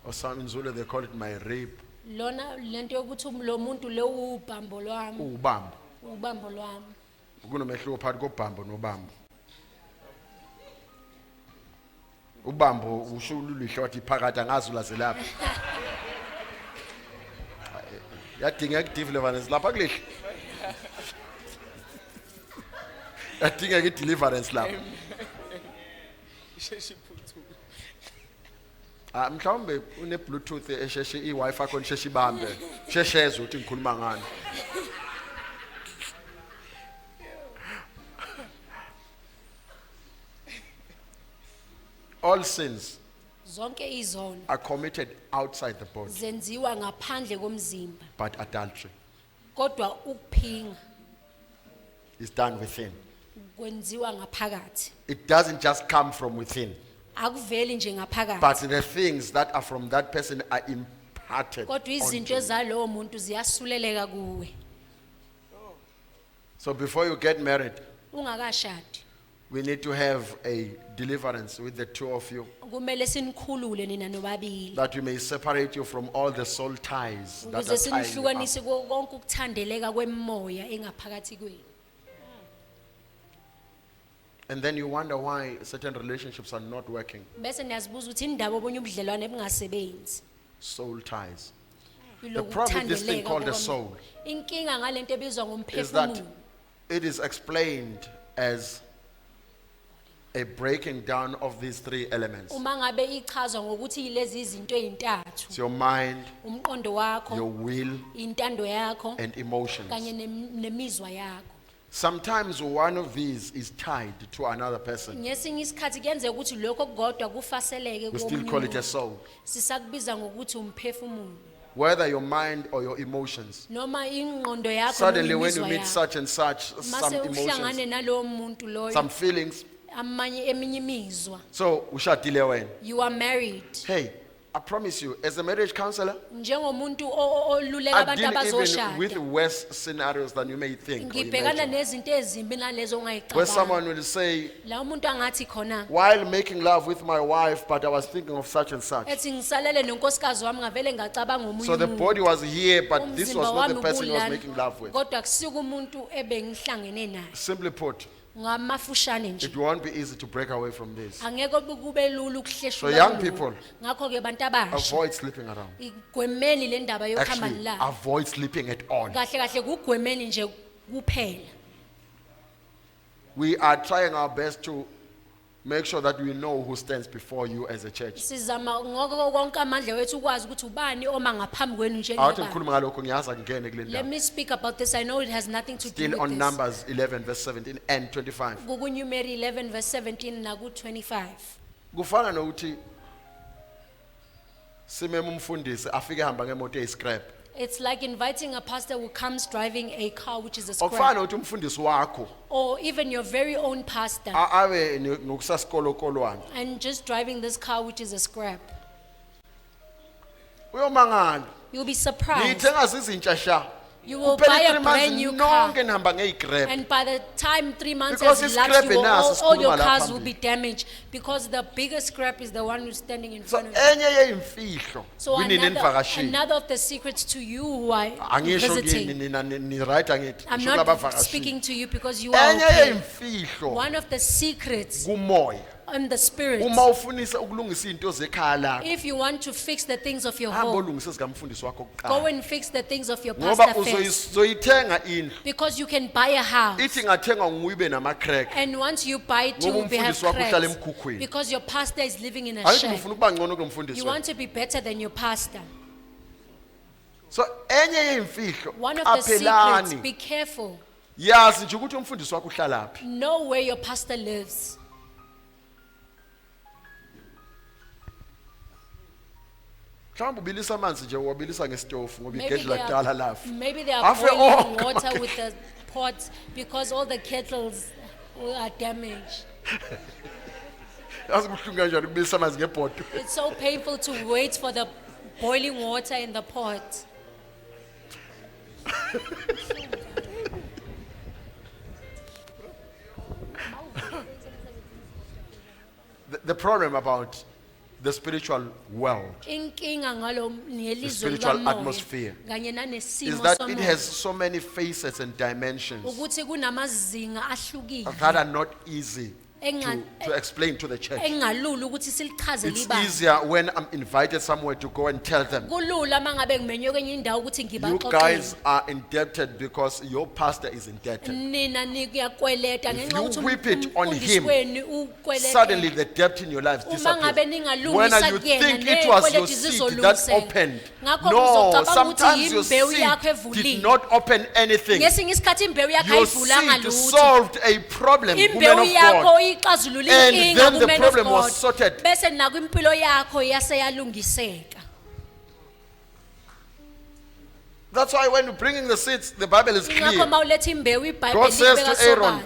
or some in Zulu they call it my rape. Lona lento yokuthi lo muntu lo ubhambo lwami, Ubambo. ubambo lwami. Kunomehluko phakathi kobhambo nobambo. Ubambo usho ululihlo wathi phakathi angazi ulaze lapha. Yadingeka i-deliverance lapha kulihle. Yadingeka i-deliverance lapha. Mhlawumbe une Bluetooth esheshe i-Wi-Fi khona sheshe ibambe. Shesheze uthi ngikhuluma ngani. All sins zonke izono are committed outside the body, zenziwa ngaphandle komzimba, but adultery kodwa ukuphinga is done within. kwenziwa ngaphakathi. It doesn't just come from within, Akuveli nje ngaphakathi, but the things that are from that person are imparted kodwa izinto onto you. ezalowo muntu ziyasuleleka kuwe. So before you get married, Ungakashadi we need to have a deliverance with the two of you, kumele sinikhulule nina nobabili that we may separate you from all the soul ties that ukuze are tying you up. sinihlukanise konke ukuthandeleka kwemoya engaphakathi kwenu. And then you wonder why certain relationships are not working. Bese niyazibuza ukuthi indaba obunye ubudlelwane ebungasebenzi. Soul ties. Yilokhu problem with this thing ukuthandeleka called the kokwami. soul Inkinga ngalento ebizwa is that ngomphefumulo it is explained as a breaking down of these three elements. uma ngabe ichazwa ngokuthi yilezi izinto ezintathu: It's your mind, umqondo wakho, your will, intando yakho and emotions. kanye nemizwa yakho. Sometimes one of these is tied to another person. Ngesinye isikhathi kuyenzeka ukuthi lokho kugodwa kufaseleke We still komunye call it a umuntu. soul. Sisakubiza ngokuthi umphefumulo, Whether your mind or your emotions. noma ingqondo yakho Suddenly noma when you imizwa meet yakho. such and such, some Mase uhlangane emotions, nalowo muntu loyo, some feelings. eminye imizwa. So, ushadile when? You are married. Hey, I promise you, as a marriage counselor, Njengomuntu oluleka I abantu deal even abazoshada, with worse scenarios than you may think or ngibhekana imagine. nezinto ezimbi nalezo Where someone ongayicabanga. will say, La umuntu angathi khona while making love with my wife, but I was thinking of such and such. ethi ngisalele nonkosikazi wami ngavele ngacabanga omunye So the umuntu. body was here, but this was Umzimba not the wami person he was ukulana, making love with. kodwa kusika umuntu ebengihlangene naye. Simply put, Ngamafushane nje, it won't be easy to break away from this. angeke kube lula ukuhleshula. So young kulokhu. people, Ngakho ke bantu abasha, Avoid sleeping around. igwemeni le ndaba yokuhamba Actually, nilala. avoid sleeping at all. Kahle kahle kugwemeni nje kuphela. We are trying our best to make sure that we know who stands before you as a church. Sizama ngoko konke amandla wethu ukwazi ukuthi ubani oma ngaphambi kwenu Awuthi njengabantu. ngikhuluma ngalokho ngiyazi angene kule Let ndawo. me speak about this. I know it has nothing to do Still with on this. Numbers 11 verse 17 and 25. KuNumeri 11 verse 17 naku 25. Kufana nokuthi simeme umfundisi afike hamba ngemoto eyiscrap. It's like inviting a pastor who comes driving a car which is a Okufana scrap, nokuthi umfundisi wakho or even your very own pastor, abe nokusasikolokolwana. and just driving this car which is a scrap. Uyomangala. You'll be surprised. Ngithenga izintsha sha. You will Kuphela buy a 3 brand months new car, nonke nihamba ngeyigrab. and by the time 3 months Because has it's lapsed, scrap you will, enough, all your sikhuluma cars lapha will be damaged because the biggest scrap is the one who's standing in So front of you. enye yeyimfihlo So kunini enivakashile. another of the secrets to you who are Angisho visiting. nina ni right angithi. I'm Ngisho not labavakashile. speaking to you because you are Enye okay. yeyimfihlo One of the secrets kumoya. in the spirit, Uma ufunisa ukulungisa izinto zekhaya lakho, if you want to fix the things of your hamba home, ulungise zikamfundisi wakho go kuqala. and fix the things of your Ngoba pastor first. uzoyithenga indlu. Because you can buy a house, Ithi ngathenga nguyibe nama-crack. and once you buy it, you Ngoba will have umfundisi wakho uhlala cracks. emkhukhwini. Because your pastor is living in a Angithi shed. ngifuna ukuba ngcono kulo mfundisi You wena. want to be better than your pastor. So enye yeyimfihlo One of the secrets, qaphelani. be careful. Yazi nje ukuthi umfundisi wakho uhlalaphi. Know where your pastor lives. Mhlawumbe ubilisa amanzi nje wabilisa ngesitofu ngoba Maybe igedla they lakudala are, lafa. maybe they are Afe boiling onke water amagedla. with the pots because all the kettles are damaged. Yazi kuhlungu kanjani ukubilisa amanzi ngebhodo. It's so painful to wait for the boiling water in the pot. The problem about the spiritual world Inkinga ngalo nelizwe spiritual likamoya atmosphere kanye is nanesimo that it somoya has so many faces and dimensions ukuthi kunamazinga ahlukile that are not easy Enga- to explain to the church. engalula ukuthi silichazele It's ibanga. easier when I'm invited somewhere to go and tell them, Kulula mangabe ngimenywe kwenye indawo ukuthi you ngibaxoxele. guys are indebted because your pastor is indebted. Nina niyakweleta If ngenxa you ukuthi whip it on umfundisi him, wenu ukweleta. Suddenly the debt in your life Uma ngabe disappears. ningalungisa When you kuyena, think it was your nezikweleti seed zizolungiseka. that opened, Ngakho no, uzocabanga ukuthi sometimes your imbewu yakho seed evulile. did not open anything. Ngesinye isikhathi imbewu yakho Your ayivulanga seed lutho. solved a problem. Imbewu Woman of yakho God. uyixazulula And inkinga then the ku-man of problem was God, sorted. bese nakwimpilo yakho yase yalungiseka. That's why when you're bringing the seeds, the Bible is Ingakho clear. mawuletha imbewu God iBhayibheli says libeka to Aaron, sobala.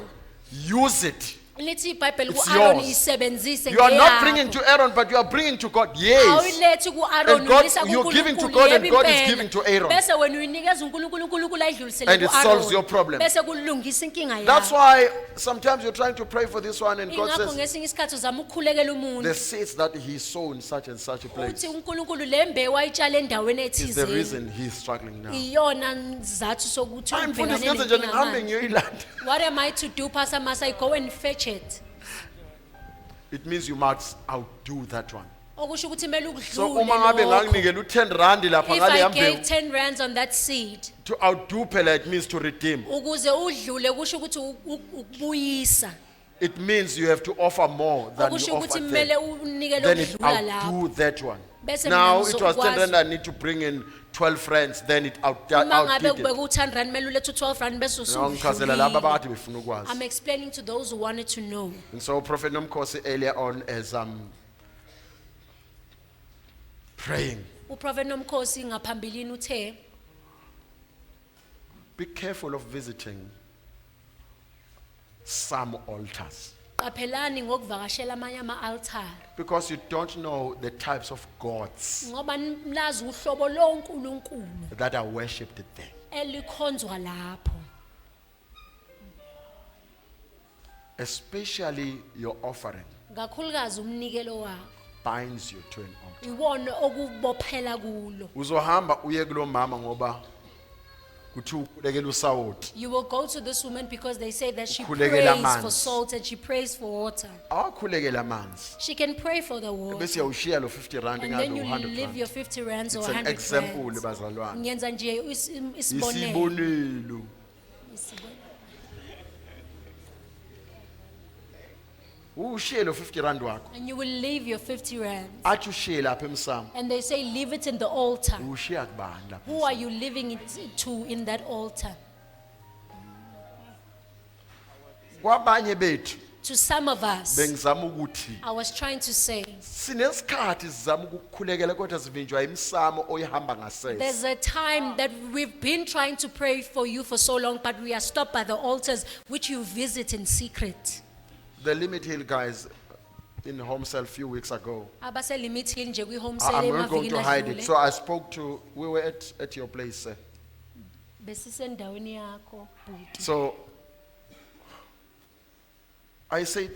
use it. Lithi iBhayibheli It's ku-Aaron yours. isebenzise You are not bringing ngeyakho. to Aaron, but you are bringing to God. Yes. Awuyilethi ku-Aaron And God- uyisa you're giving to kuNkulunkulu, God and yebo God is impela. giving to Aaron. Bese wena uyinikeza uNkulunkulu, uNkulunkulu ayidlulisele And it solves ku-Aaron. your problem. Bese kulungisa inkinga That's yakho. why sometimes you're trying to pray for this one, and God Ingakho says, ngesinye isikhathi uzama ukukhulekela the umuntu. seeds that he sown in such and such a place Uthi uNkulunkulu le mbewu ayitshale endaweni is the ethizeni. reason he's struggling now. Iyona sizathu sokuthi Hayi, mfundisi, ubhekane ngenze njani? nenkinga Ngihambe manje. ngiyoyilanda. What am I to do, Pastor Masa? I go and fetch it. It means you must outdo that one. Okusho ukuthi kumele So ukudlule uma ngabe lokho. nganginikela u10 rand lapha If ngale I yambewu, gave 10 rands on that seed, to outdo phela it means to redeem. ukuze udlule kusho ukuthi ukubuyisa. It means you have to offer more than you Okusho ukuthi offer kumele there. unikele Then it ukudlula lapho. outdo that one. Bese Now mina it was 10 ngizokwazi- rand, I need to bring in 12 rands, then it Uma ngabe outdid kubeka it. u10 rand kumele ulethe u12 rand bese Ngichazela laba usudlulile. abakade befuna ukwazi. I'm explaining to those who wanted to know. And so Prophet Nomkhosi earlier on as praying, Uprofeti Nomkhosi ngaphambilini uthe be careful of visiting some altars qaphelani ngokuvakashela amanye ama-altar because you don't know the types of gods ngoba lazi uhlobo lonkulunkulu that are worshipped there. elikhonzwa lapho, Especially your offering kakhulukazi umnikelo wakho binds you to an altar. iwona okubophela kulo. Uzohamba uye kulo mama ngoba kuthi ukhulekela usawoti. You will go to this woman because they say that she Ukhulekela prays for amanzi. salt and she prays for water. Awakhulekela amanzi. She can pray for the water. Bese uyawushiya lo 50 rand And then ngalo you 100 leave rand. your 50 rands or It's an 100 example rands. bazalwane. Ngiyenza nje isibonelo. Isibonelo. Ushiye lo 50 rand wakho. And you will leave your 50 rands. Athi ushiye lapha emsamo. And they say leave it in the altar. Ushiya kubani lapha? Who are you leaving it to in that altar? Kwabanye bethu To some of us, bengizama ukuthi I was trying to say, sinesikhathi sizama ukukhulekela kodwa sivinjwa imsamo oyihamba ngasese. there's a time that we've been trying to pray for you for so long, but we are stopped by the altars which you visit in secret. The Limit Hill guys in home cell a few weeks ago. Abaselimithini nje kwi-home I'm sale not going emavikini to hide it. adlule. So I spoke to, we were at your place, sir. Besisendaweni yakho, bhuti. So I said